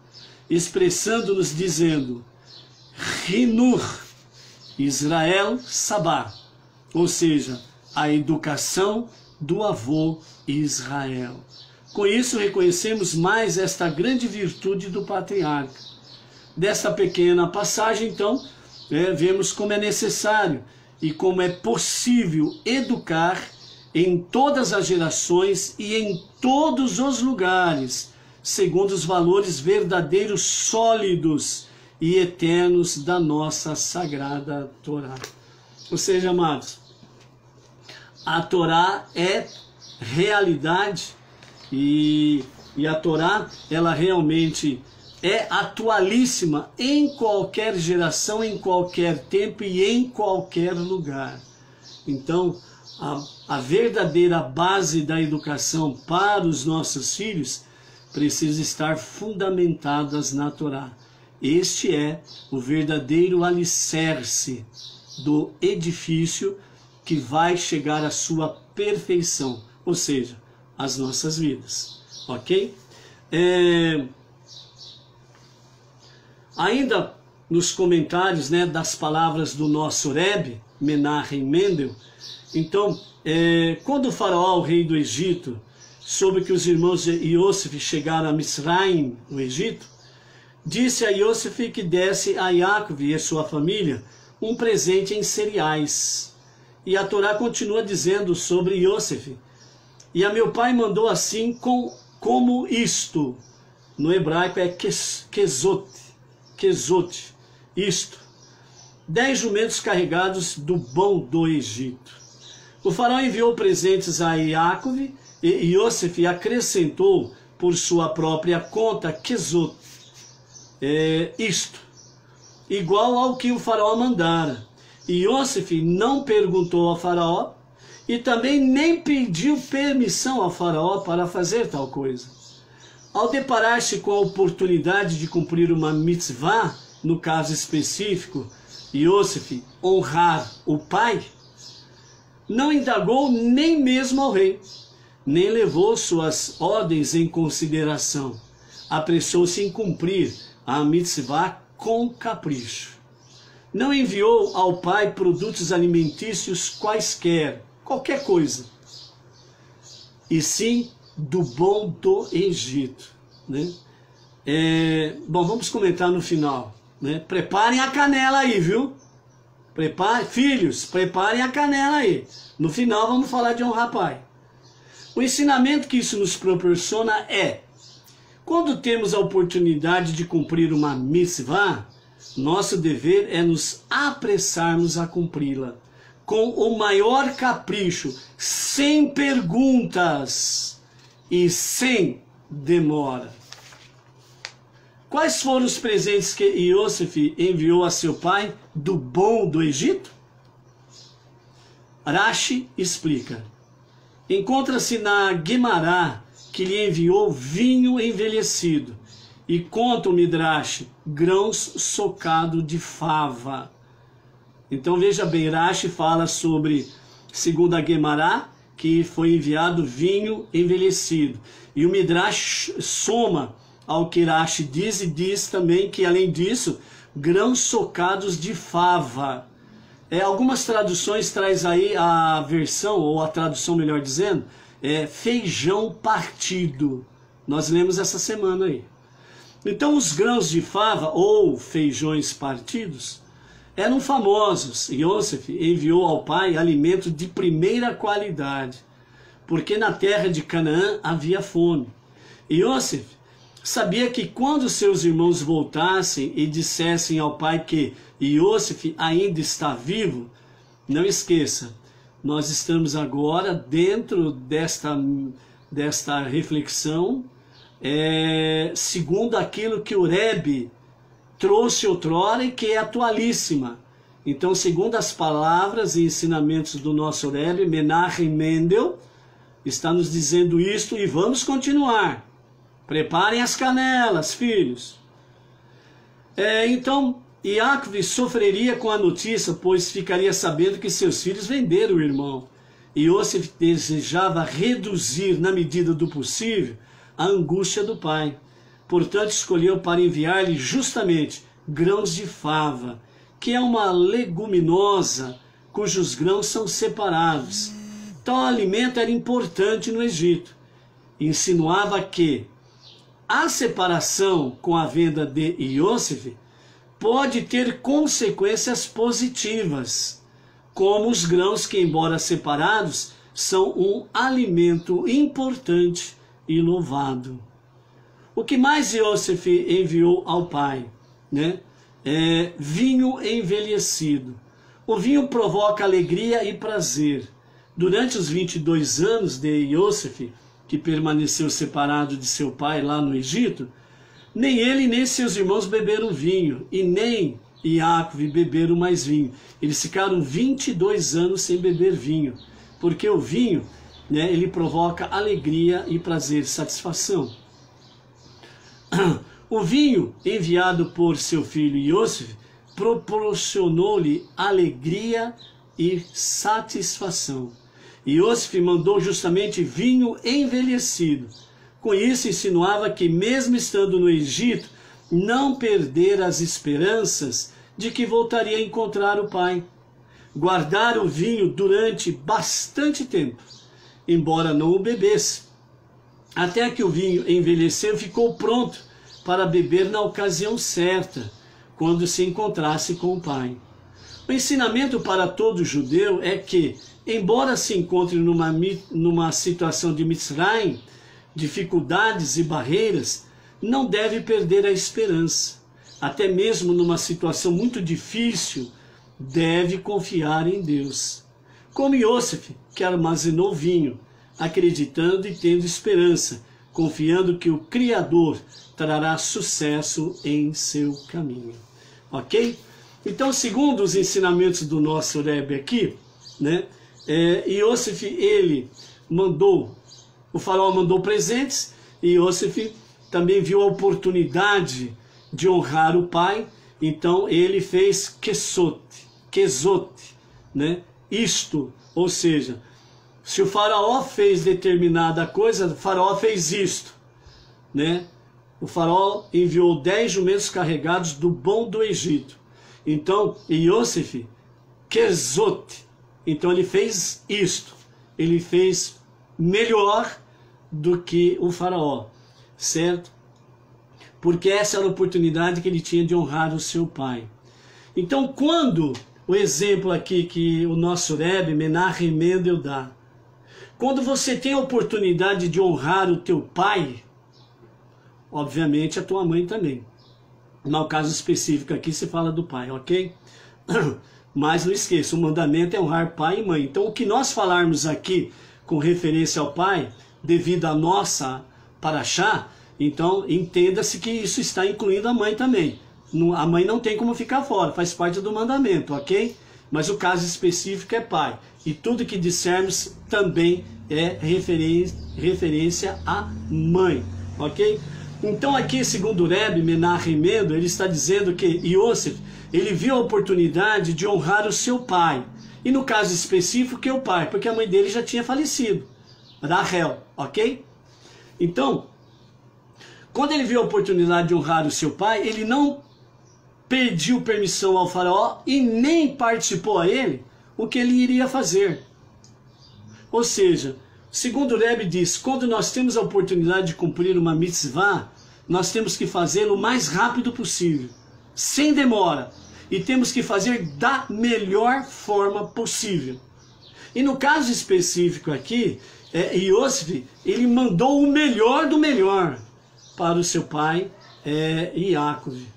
expressando-nos dizendo Hinur Israel Sabá, ou seja, a educação do avô Israel. Com isso, reconhecemos mais esta grande virtude do patriarca. Desta pequena passagem, então, vemos como é necessário e como é possível educar em todas as gerações e em todos os lugares, segundo os valores verdadeiros, sólidos e eternos da nossa Sagrada Torá. Ou seja, amados, a Torá é realidade e a Torá, ela realmente é atualíssima em qualquer geração, em qualquer tempo e em qualquer lugar. Então, a verdadeira base da educação para os nossos filhos precisa estar fundamentadas na Torá. Este é o verdadeiro alicerce do edifício que vai chegar à sua perfeição, ou seja, as nossas vidas, ok? Ainda nos comentários, das palavras do nosso Rebbe, Menachem Mendel, então, quando o faraó, o rei do Egito, soube que os irmãos de Yosef chegaram a Misraim, no Egito, disse a Yosef que desse a Yaakov e a sua família um presente em cereais. E a Torá continua dizendo sobre Yosef: e a meu pai mandou assim como isto. No hebraico é kezot, isto. 10 jumentos carregados do bom do Egito. O faraó enviou presentes a Yaakov e Yosef acrescentou por sua própria conta kezot, isto, igual ao que o faraó mandara. E Yosef não perguntou ao faraó e também nem pediu permissão ao faraó para fazer tal coisa. Ao deparar-se com a oportunidade de cumprir uma mitzvah, no caso específico, Yosef honrar o pai, não indagou nem mesmo ao rei, nem levou suas ordens em consideração. Apressou-se em cumprir a mitzvah com capricho. Não enviou ao pai produtos alimentícios quaisquer, qualquer coisa, e sim do bom do Egito. Bom, vamos comentar no final. Preparem a canela aí, viu? Filhos, preparem a canela aí. No final vamos falar de honrar pai. O ensinamento que isso nos proporciona é: quando temos a oportunidade de cumprir uma mitzvah, nosso dever é nos apressarmos a cumpri-la, com o maior capricho, sem perguntas e sem demora. Quais foram os presentes que Yosef enviou a seu pai do bom do Egito? Rashi explica. Encontra-se na Guemará que lhe enviou vinho envelhecido, e conta o Midrash, grãos socado de fava. Então veja bem, Rashi fala sobre, segundo a Guemará, que foi enviado vinho envelhecido. E o Midrash soma ao que Rashi diz e diz também que, além disso, grãos socados de fava. Algumas traduções traz aí a versão, ou a tradução melhor dizendo, feijão partido. Nós lemos essa semana aí. Então os grãos de fava, ou feijões partidos, eram famosos. Yosef enviou ao pai alimento de primeira qualidade, porque na terra de Canaã havia fome. Yosef sabia que quando seus irmãos voltassem e dissessem ao pai que Yosef ainda está vivo, não esqueça, nós estamos agora dentro desta reflexão, segundo aquilo que o Rebbe trouxe outrora e que é atualíssima. Então, segundo as palavras e ensinamentos do nosso Rebbe, Menachem Mendel, está nos dizendo isto e vamos continuar. Preparem as canelas, filhos. Então, Yaakov sofreria com a notícia, pois ficaria sabendo que seus filhos venderam o irmão. Iosef desejava reduzir, na medida do possível, a angústia do pai. Portanto, escolheu para enviar-lhe justamente grãos de fava, que é uma leguminosa cujos grãos são separados. Tal alimento era importante no Egito. Insinuava que a separação com a venda de Iosef pode ter consequências positivas, como os grãos que, embora separados, são um alimento importante e louvado. O que mais Iosef enviou ao pai, né? Vinho envelhecido. O vinho provoca alegria e prazer. Durante os 22 anos de Iosef, que permaneceu separado de seu pai lá no Egito, nem ele nem seus irmãos beberam vinho, e nem Iacove beberam mais vinho. Eles ficaram 22 anos sem beber vinho, porque o vinho, né, ele provoca alegria e prazer, satisfação. O vinho enviado por seu filho Iosef proporcionou-lhe alegria e satisfação. Iosef mandou justamente vinho envelhecido. Com isso insinuava que, mesmo estando no Egito, não perdera as esperanças de que voltaria a encontrar o pai. Guardara o vinho durante bastante tempo, embora não o bebesse, até que o vinho envelheceu e ficou pronto para beber na ocasião certa, quando se encontrasse com o pai. O ensinamento para todo judeu é que, embora se encontre numa situação de Mitzrayim, dificuldades e barreiras, não deve perder a esperança. Até mesmo numa situação muito difícil, deve confiar em Deus. Como Iosef, que armazenou vinho, acreditando e tendo esperança, confiando que o Criador trará sucesso em seu caminho. Ok? Então, segundo os ensinamentos do nosso Rebbe aqui, né, Iosef, o faraó mandou presentes, e Iosef também viu a oportunidade de honrar o pai, então ele fez kesot, né? Isto, ou seja, se o faraó fez determinada coisa, o faraó fez isto, né? O faraó enviou 10 jumentos carregados do bom do Egito. Então, Iosef, kesot, então ele fez isto, ele fez melhor do que o faraó, certo? Porque essa era a oportunidade que ele tinha de honrar o seu pai. Então, quando, o exemplo aqui que o nosso Rebbe, Menachem Mendel, dá, quando você tem a oportunidade de honrar o teu pai, obviamente a tua mãe também. No caso específico aqui se fala do pai, ok? Mas não esqueça, o mandamento é honrar pai e mãe. Então, o que nós falarmos aqui com referência ao pai, devido à nossa paraxá, então entenda-se que isso está incluindo a mãe também. A mãe não tem como ficar fora, faz parte do mandamento, ok? Mas o caso específico é pai. E tudo que dissermos também é referência à mãe, ok? Então aqui, segundo o Rebbe Menachem Mendel, ele está dizendo que Iosef, ele viu a oportunidade de honrar o seu pai. E no caso específico, que é o pai, porque a mãe dele já tinha falecido, Rachel, ok? Então, quando ele viu a oportunidade de honrar o seu pai, ele não pediu permissão ao faraó e nem participou a ele o que ele iria fazer. Ou seja, segundo o Rebbe diz, quando nós temos a oportunidade de cumprir uma mitzvah, nós temos que fazê-lo o mais rápido possível, sem demora, e temos que fazer da melhor forma possível. E no caso específico aqui, Iosef, ele mandou o melhor do melhor para o seu pai, Iacove,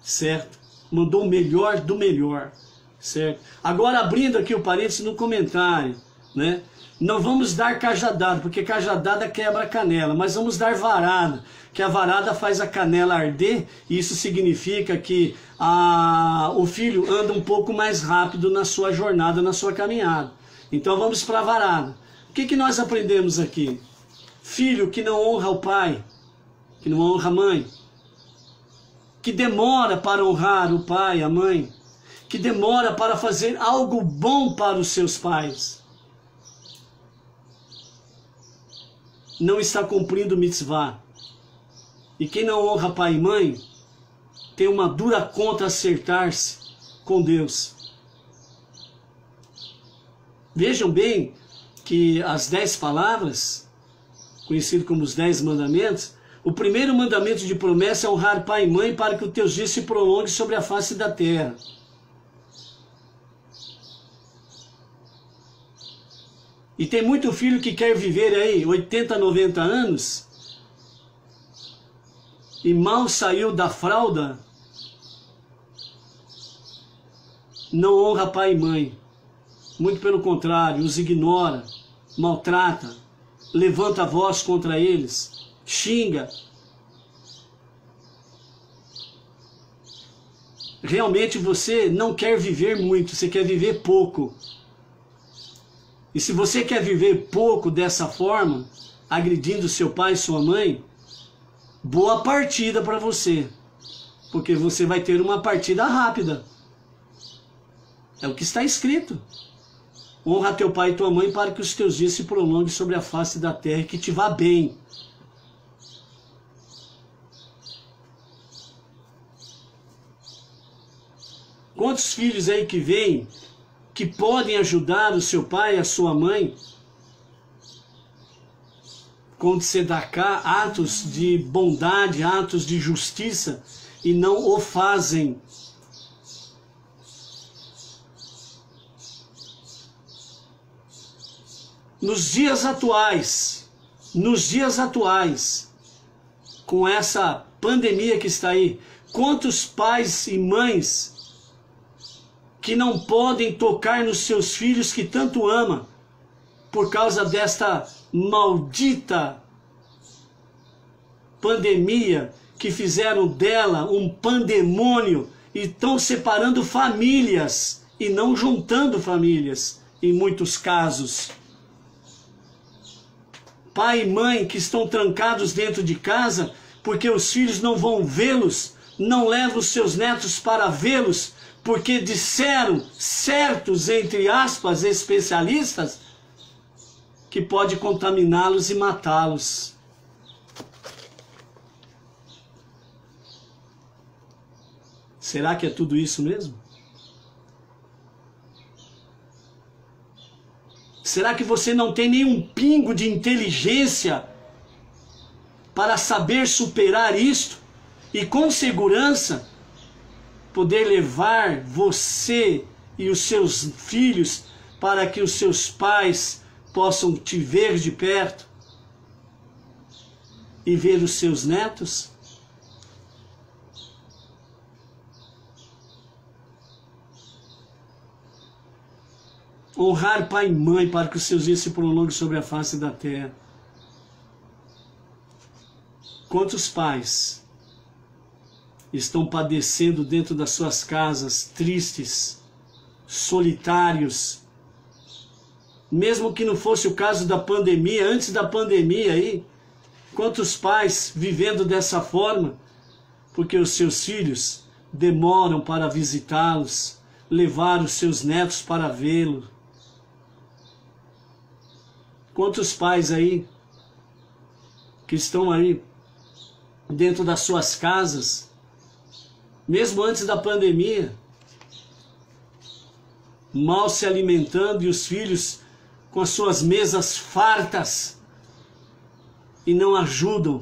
certo? Mandou o melhor do melhor, certo? Agora, abrindo aqui o parênteses no comentário, né? Não vamos dar cajadada, porque cajadada quebra a canela, mas vamos dar varada, que a varada faz a canela arder, e isso significa que o filho anda um pouco mais rápido na sua jornada, na sua caminhada. Então vamos para a varada. O que nós aprendemos aqui? Filho que não honra o pai, que não honra a mãe, que demora para honrar o pai, a mãe, que demora para fazer algo bom para os seus pais, não está cumprindo mitzvah. E quem não honra pai e mãe tem uma dura conta a acertar-se com Deus. Vejam bem que as 10 palavras, conhecido como os 10 mandamentos, o primeiro mandamento de promessa é honrar pai e mãe para que os teus dias se prolonguem sobre a face da terra. E tem muito filho que quer viver aí 80, 90 anos e mal saiu da fralda, não honra pai e mãe. Muito pelo contrário, os ignora, maltrata, levanta a voz contra eles, xinga. Realmente você não quer viver muito, você quer viver pouco. E se você quer viver pouco dessa forma, agredindo seu pai e sua mãe, boa partida para você, porque você vai ter uma partida rápida. É o que está escrito. Honra teu pai e tua mãe para que os teus dias se prolonguem sobre a face da terra e que te vá bem. Quantos filhos aí que vêm, que podem ajudar o seu pai e a sua mãe com tzedaká, atos de bondade, atos de justiça, e não o fazem. Nos dias atuais, com essa pandemia que está aí, quantos pais e mães que não podem tocar nos seus filhos que tanto ama, por causa desta maldita pandemia, que fizeram dela um pandemônio e estão separando famílias e não juntando famílias, em muitos casos. Pai e mãe que estão trancados dentro de casa porque os filhos não vão vê-los, não levam os seus netos para vê-los, porque disseram certos, entre aspas, especialistas, que pode contaminá-los e matá-los. Será que é tudo isso mesmo? Será que você não tem nenhum pingo de inteligência para saber superar isto e com segurança poder levar você e os seus filhos para que os seus pais possam te ver de perto e ver os seus netos? Honrar pai e mãe para que os seus dias se prolonguem sobre a face da terra. Quantos pais estão padecendo dentro das suas casas, tristes, solitários? Mesmo que não fosse o caso da pandemia, antes da pandemia aí, quantos pais vivendo dessa forma, porque os seus filhos demoram para visitá-los, levar os seus netos para vê-lo? Quantos pais aí que estão aí dentro das suas casas, mesmo antes da pandemia, mal se alimentando e os filhos com as suas mesas fartas e não ajudam,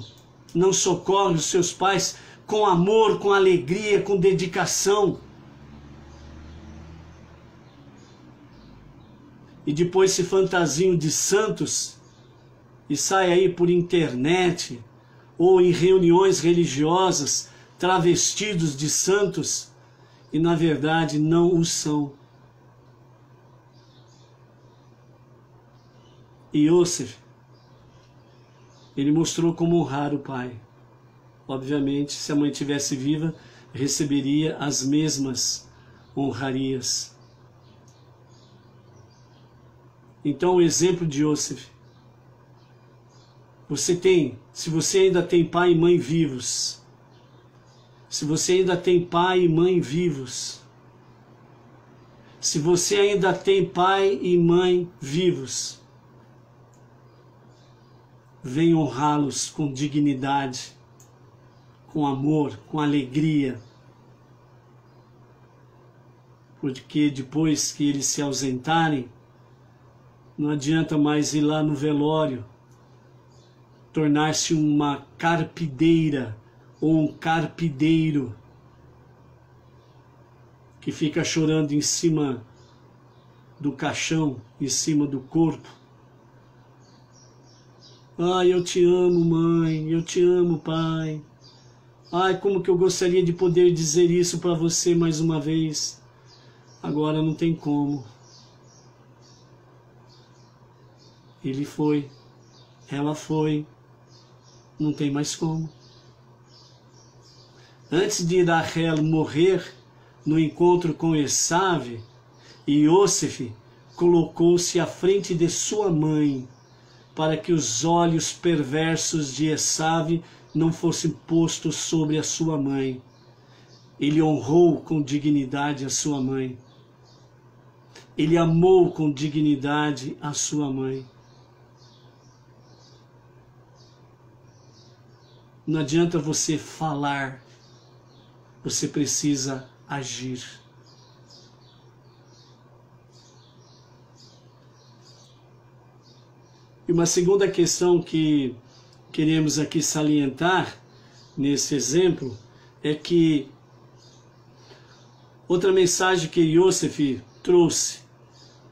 não socorrem os seus pais com amor, com alegria, com dedicação. E depois se fantasiam de santos e sai aí por internet ou em reuniões religiosas travestidos de santos e na verdade não o são. E Yosef, ele mostrou como honrar o pai. Obviamente, se a mãe estivesse viva, receberia as mesmas honrarias. Então, o exemplo de Yosef. Você tem, se você ainda tem pai e mãe vivos, se você ainda tem pai e mãe vivos, se você ainda tem pai e mãe vivos, vem honrá-los com dignidade, com amor, com alegria. Porque depois que eles se ausentarem, não adianta mais ir lá no velório, tornar-se uma carpideira ou um carpideiro que fica chorando em cima do caixão, em cima do corpo. Ai, eu te amo, mãe, eu te amo, pai. Ai, como que eu gostaria de poder dizer isso para você mais uma vez. Agora não tem como. Ele foi, ela foi, não tem mais como. Antes de Rachel morrer no encontro com Esav, Iosef colocou-se à frente de sua mãe para que os olhos perversos de Esav não fossem postos sobre a sua mãe. Ele honrou com dignidade a sua mãe. Ele amou com dignidade a sua mãe. Não adianta você falar, você precisa agir. E uma segunda questão que queremos aqui salientar nesse exemplo é que outra mensagem que Iosef trouxe: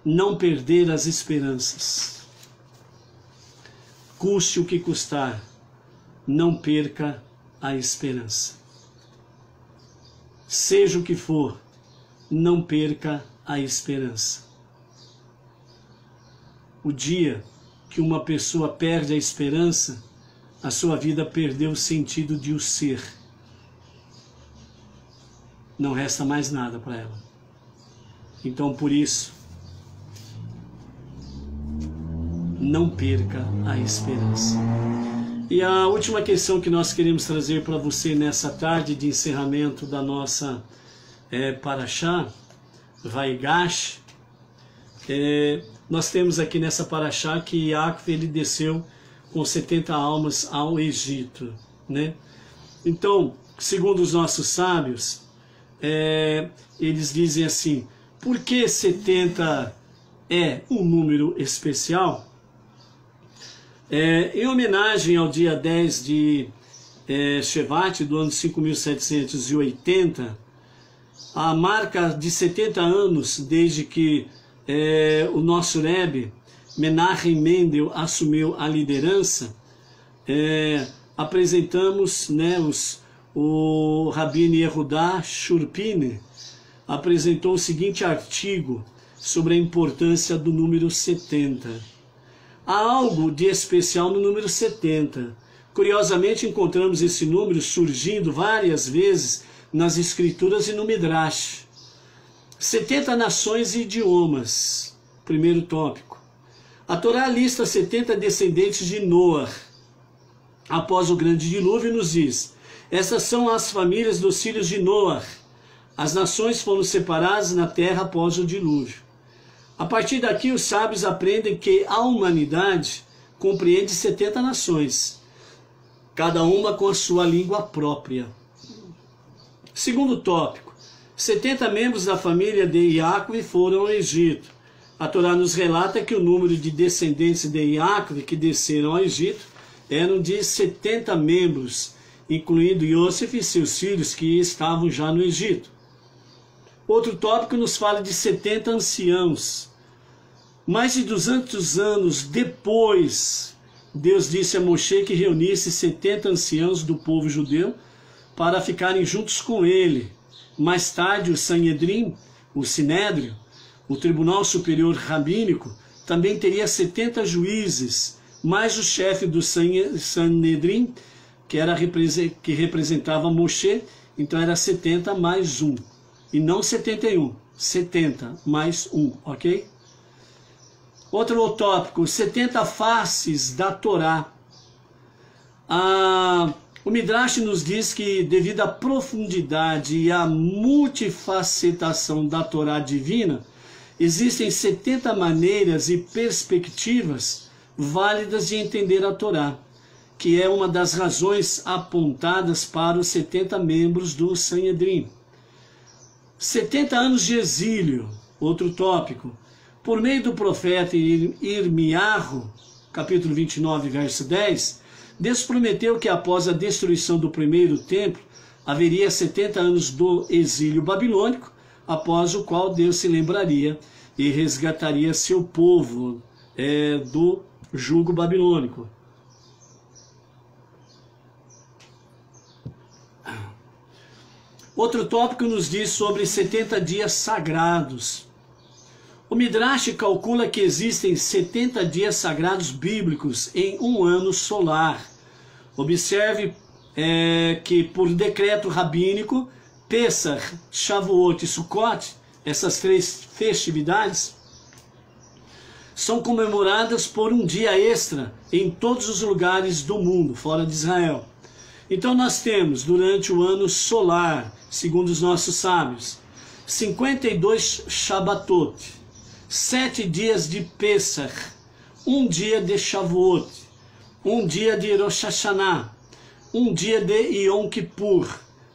não perder as esperanças. Custe o que custar, não perca a esperança. Seja o que for, não perca a esperança. O dia que uma pessoa perde a esperança, a sua vida perdeu o sentido de o ser. Não resta mais nada para ela. Então, por isso, não perca a esperança. E a última questão que nós queremos trazer para você nessa tarde de encerramento da nossa Parashá, Vaigash, nós temos aqui nessa Parashá que Yaakov ele desceu com 70 almas ao Egito, né? Então, segundo os nossos sábios, eles dizem assim: por que 70 é um número especial? Em homenagem ao dia 10 de Shevat, do ano 5780, a marca de 70 anos desde que o nosso Rebbe, Menachem Mendel, assumiu a liderança, apresentamos, né, o Rabino Yehudá Shurpine apresentou o seguinte artigo sobre a importância do número 70. Há algo de especial no número 70. Curiosamente, encontramos esse número surgindo várias vezes nas Escrituras e no Midrash. 70 nações e idiomas. Primeiro tópico. A Torá lista 70 descendentes de Noah. Após o grande dilúvio, nos diz: essas são as famílias dos filhos de Noah. As nações foram separadas na terra após o dilúvio. A partir daqui, os sábios aprendem que a humanidade compreende 70 nações, cada uma com a sua língua própria. Segundo tópico, 70 membros da família de Yaakov foram ao Egito. A Torá nos relata que o número de descendentes de Yaakov que desceram ao Egito eram de 70 membros, incluindo Yosef e seus filhos que estavam já no Egito. Outro tópico nos fala de 70 anciãos. Mais de 200 anos depois, Deus disse a Moshe que reunisse 70 anciãos do povo judeu para ficarem juntos com ele. Mais tarde, o Sanhedrin, o Sinédrio, o Tribunal Superior Rabínico, também teria 70 juízes, mais o chefe do Sanhedrin, que representava Moshe, então era 70 mais 1. E não 71, 70 mais 1, ok? Outro tópico, 70 faces da Torá. O Midrash nos diz que, devido à profundidade e à multifacetação da Torá divina, existem 70 maneiras e perspectivas válidas de entender a Torá, que é uma das razões apontadas para os 70 membros do Sanhedrin. 70 anos de exílio, outro tópico. Por meio do profeta Irmiarro, capítulo 29, verso 10, Deus prometeu que após a destruição do primeiro templo, haveria 70 anos do exílio babilônico, após o qual Deus se lembraria e resgataria seu povo do jugo babilônico. Outro tópico nos diz sobre 70 dias sagrados. O Midrash calcula que existem 70 dias sagrados bíblicos em um ano solar. Observe que por decreto rabínico, Pesach, Shavuot e Sukkot, essas 3 festividades, são comemoradas por um dia extra em todos os lugares do mundo, fora de Israel. Então nós temos, durante o ano solar, segundo os nossos sábios, 52 Shabbatot, 7 dias de Pesach, 1 dia de Shavuot, 1 dia de Rosh Hashanah, 1 dia de Yom Kippur,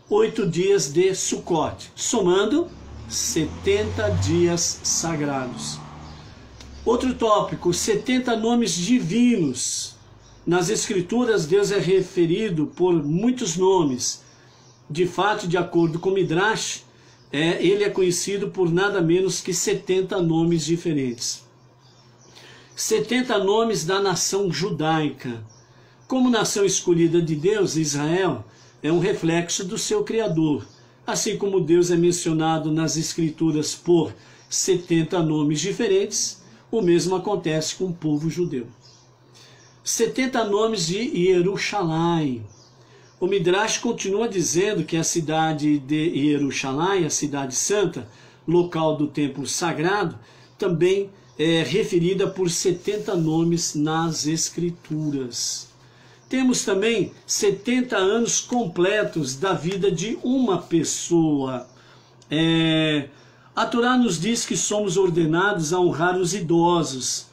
8 dias de Sukkot, somando 70 dias sagrados. Outro tópico, 70 nomes divinos. Nas Escrituras, Deus é referido por muitos nomes. De fato, de acordo com Midrash, ele é conhecido por nada menos que 70 nomes diferentes. 70 nomes da nação judaica. Como nação escolhida de Deus, Israel é um reflexo do seu Criador. Assim como Deus é mencionado nas Escrituras por 70 nomes diferentes, o mesmo acontece com o povo judeu. 70 nomes de Jerusalém. O Midrash continua dizendo que a cidade de Jerusalém, a cidade santa, local do templo sagrado, também é referida por 70 nomes nas Escrituras. Temos também 70 anos completos da vida de uma pessoa. A Torá nos diz que somos ordenados a honrar os idosos.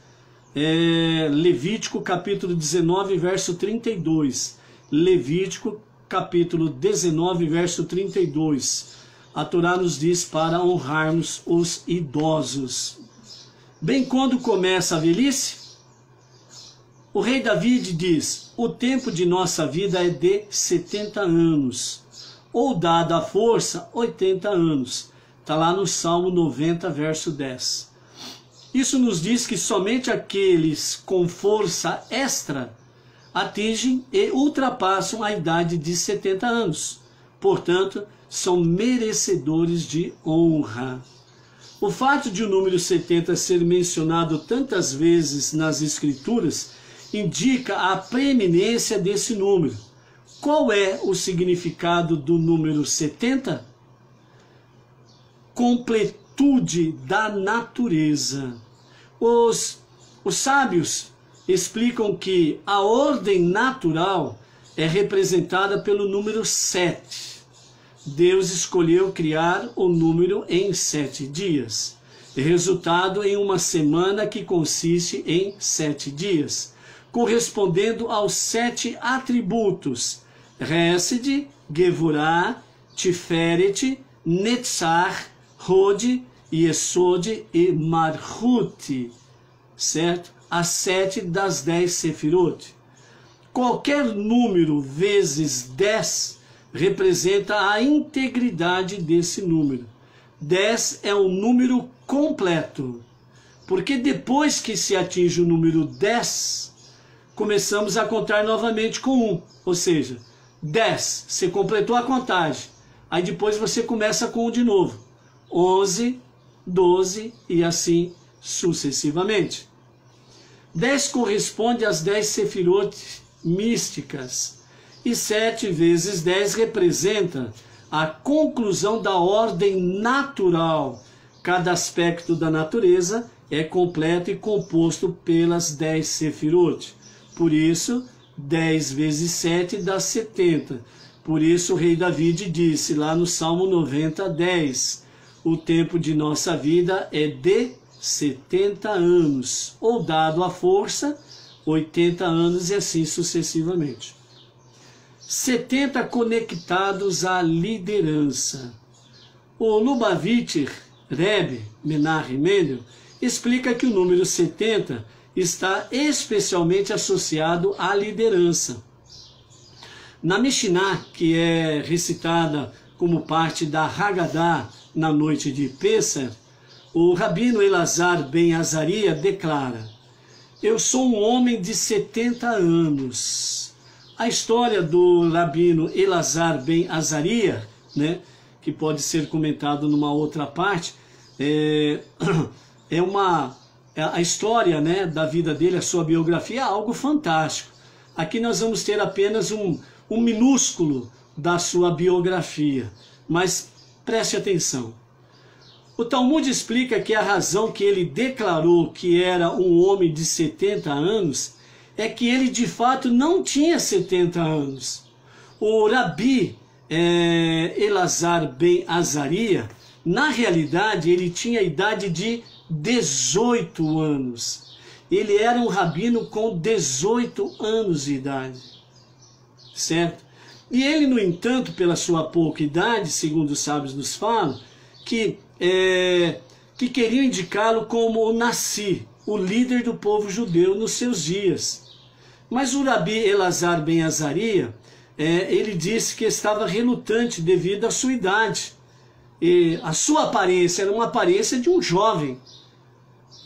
Levítico capítulo 19, verso 32. Levítico capítulo 19, verso 32. A Torá nos diz para honrarmos os idosos. Bem quando começa a velhice, o rei Davi diz: o tempo de nossa vida é de 70 anos, ou dada a força, 80 anos. Está lá no Salmo 90, verso 10. Isso nos diz que somente aqueles com força extra atingem e ultrapassam a idade de 70 anos. Portanto, são merecedores de honra. O fato de o número 70 ser mencionado tantas vezes nas Escrituras indica a preeminência desse número. Qual é o significado do número 70? Completude da natureza. Os sábios explicam que a ordem natural é representada pelo número 7. Deus escolheu criar o número em 7 dias, resultado em uma semana que consiste em 7 dias, correspondendo aos 7 atributos: Hesed, Gevurah, Tiferet, Netzach, Hod, Yesod e Malchut, certo? As 7 das 10 Sefirot. Qualquer número vezes 10 representa a integridade desse número. 10 é um número completo, porque depois que se atinge o número 10, começamos a contar novamente com 1, ou seja, 10, você completou a contagem, aí depois você começa com 1 de novo, 11, 12 e assim sucessivamente. 10 corresponde às 10 Sefirot místicas, e 7 vezes 10 representa a conclusão da ordem natural. Cada aspecto da natureza é completo e composto pelas 10 Sefirot. Por isso, 10 vezes 7 dá 70. Por isso o rei Davi disse lá no Salmo 90, 10, o tempo de nossa vida é de 70 anos, ou dado à força, 80 anos e assim sucessivamente. 70 conectados à liderança. O Lubavitcher Rebbe Menachem Mendel explica que o número 70 está especialmente associado à liderança. Na Mishnah, que é recitada como parte da Haggadah na noite de Pessah, o Rabino Elazar ben Azaria declara: eu sou um homem de 70 anos. A história do Rabino Elazar ben Azaria, né, que pode ser comentado numa outra parte, a história, né, da vida dele, a sua biografia, é algo fantástico. Aqui nós vamos ter apenas um minúsculo da sua biografia, mas preste atenção. O Talmud explica que a razão que ele declarou que era um homem de 70 anos é que ele de fato não tinha 70 anos. O Rabi Elazar ben Azaria, na realidade, ele tinha a idade de 18 anos. Ele era um rabino com 18 anos de idade, certo? E ele, no entanto, pela sua pouca idade, segundo os sábios nos falam, que queriam indicá-lo como o Nassi, o líder do povo judeu nos seus dias. Mas o Rabi Elazar ben Azaria, ele disse que estava relutante devido à sua idade. E a sua aparência era uma aparência de um jovem.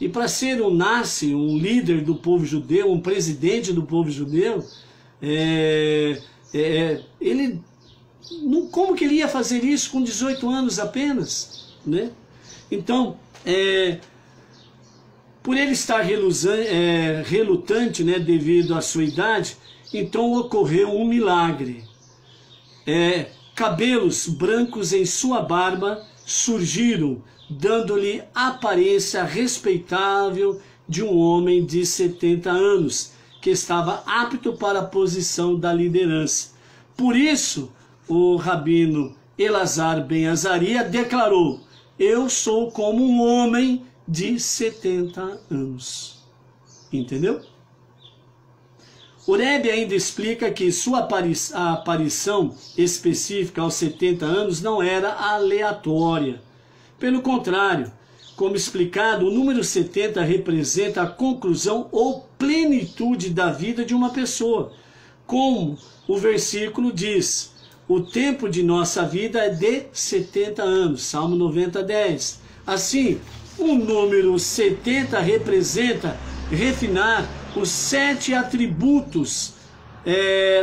E para ser um Nassi, um líder do povo judeu, um presidente do povo judeu, ele, como que ele ia fazer isso com 18 anos apenas? Né? Então, por ele estar relutante, né, devido à sua idade, então ocorreu um milagre. Cabelos brancos em sua barba surgiram, dando-lhe aparência respeitável de um homem de 70 anos, que estava apto para a posição da liderança. Por isso, o rabino Elazar ben Azaria declarou: eu sou como um homem de 70 anos. Entendeu? O Rebbe ainda explica que sua aparição específica aos 70 anos não era aleatória. Pelo contrário, como explicado, o número 70 representa a conclusão ou plenitude da vida de uma pessoa. Como o versículo diz: o tempo de nossa vida é de 70 anos. Salmo 90, 10. Assim, o número 70 representa refinar os 7 atributos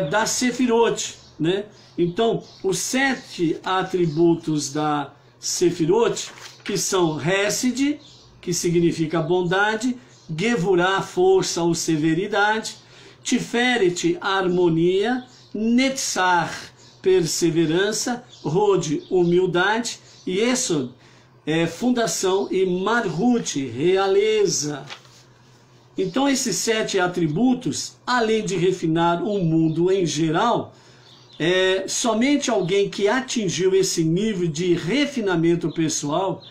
da Sefirot, né? Então, os 7 atributos da Sefirot, que são Hesed, que significa bondade, Gevurah, força ou severidade, Tiferet, harmonia, Netzach, perseverança, Hod, humildade, e Yesod, fundação, e Malhut, realeza. Então esses 7 atributos, além de refinar o mundo em geral, somente alguém que atingiu esse nível de refinamento pessoal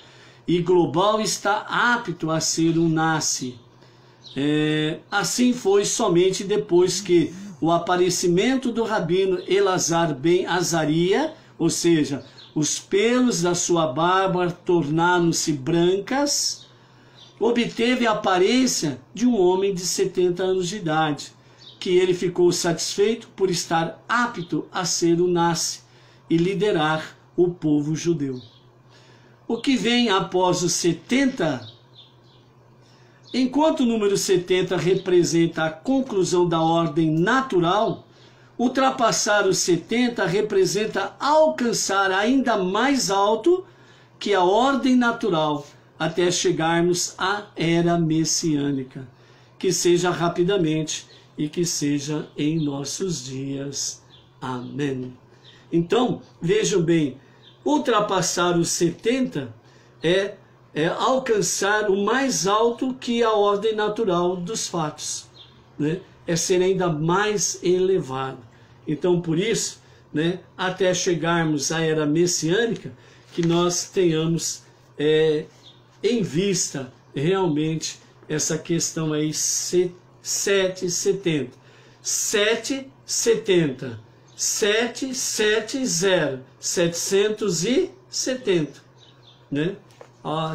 e global está apto a ser um Nassi. Assim foi somente depois que o aparecimento do rabino Elazar ben Azaria, ou seja, os pelos da sua barba tornaram-se brancas, obteve a aparência de um homem de 70 anos de idade, que ele ficou satisfeito por estar apto a ser o Nassi e liderar o povo judeu. O que vem após os 70, enquanto o número 70 representa a conclusão da ordem natural, ultrapassar os 70 representa alcançar ainda mais alto que a ordem natural, até chegarmos à era messiânica, que seja rapidamente e que seja em nossos dias. Amém. Então, vejam bem, ultrapassar os 70 é alcançar o mais alto que a ordem natural dos fatos, né? É ser ainda mais elevado. Então, por isso, né, até chegarmos à era messiânica, que nós tenhamos em vista realmente essa questão aí 770. 770. 770. 770. Né?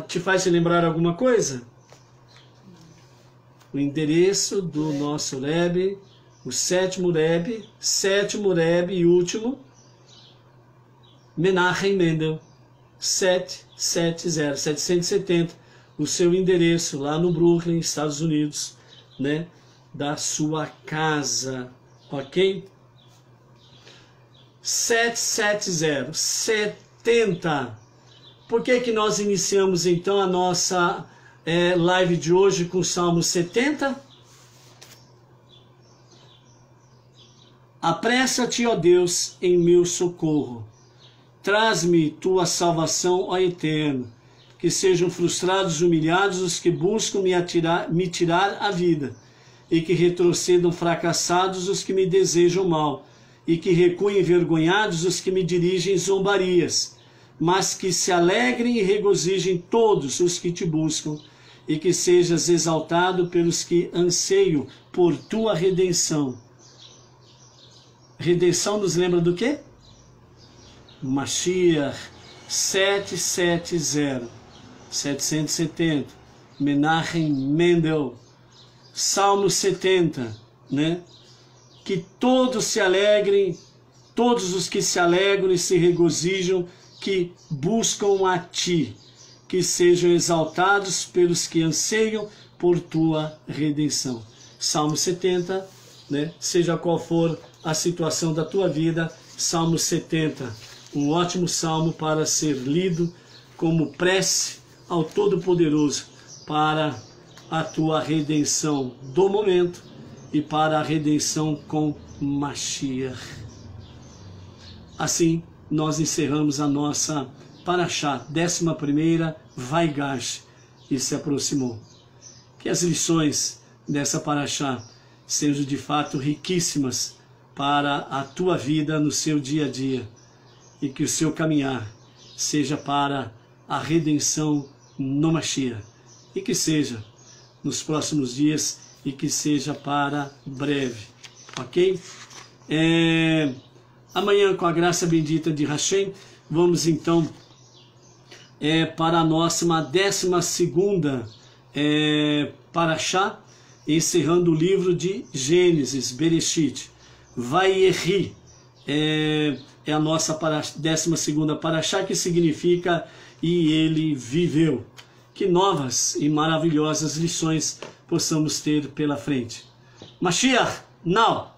Te faz lembrar alguma coisa? O endereço do nosso Rebbe, o sétimo Rebbe e último, Menachem Mendel, 770, o seu endereço lá no Brooklyn, Estados Unidos, né, da sua casa, ok? 770, 70. Por que nós iniciamos então a nossa live de hoje com o Salmo 70? Apressa-te, ó Deus, em meu socorro. Traz-me tua salvação, ó Eterno. Que sejam frustrados e humilhados os que buscam me tirar a vida, e que retrocedam fracassados os que me desejam mal, e que recuem envergonhados os que me dirigem zombarias, mas que se alegrem e regozijem todos os que te buscam, e que sejas exaltado pelos que anseiam por tua redenção. Redenção nos lembra do quê? Mashiach, 770, 770, Menachem Mendel, Salmo 70, né? Que todos se alegrem, todos os que se alegram e se regozijam, que buscam a ti, que sejam exaltados pelos que anseiam por tua redenção. Salmo 70, né? Seja qual for a situação da tua vida, Salmo 70, um ótimo salmo para ser lido como prece ao Todo-Poderoso para a tua redenção do momento e para a redenção com Mashiach. Assim, nós encerramos a nossa Parashá, 11ª, Vaigash, e se aproximou. Que as lições dessa Parashá sejam de fato riquíssimas para a tua vida no seu dia a dia, e que o seu caminhar seja para a redenção no Mashiach, e que seja nos próximos dias, e que seja para breve, ok? Amanhã, com a graça bendita de Hashem, vamos então para a nossa 12ª Parashá, encerrando o livro de Gênesis, Bereshit. Vayehi é a nossa 12ª Parashá, que significa e ele viveu. Que novas e maravilhosas lições possamos ter pela frente. Mashiach, now!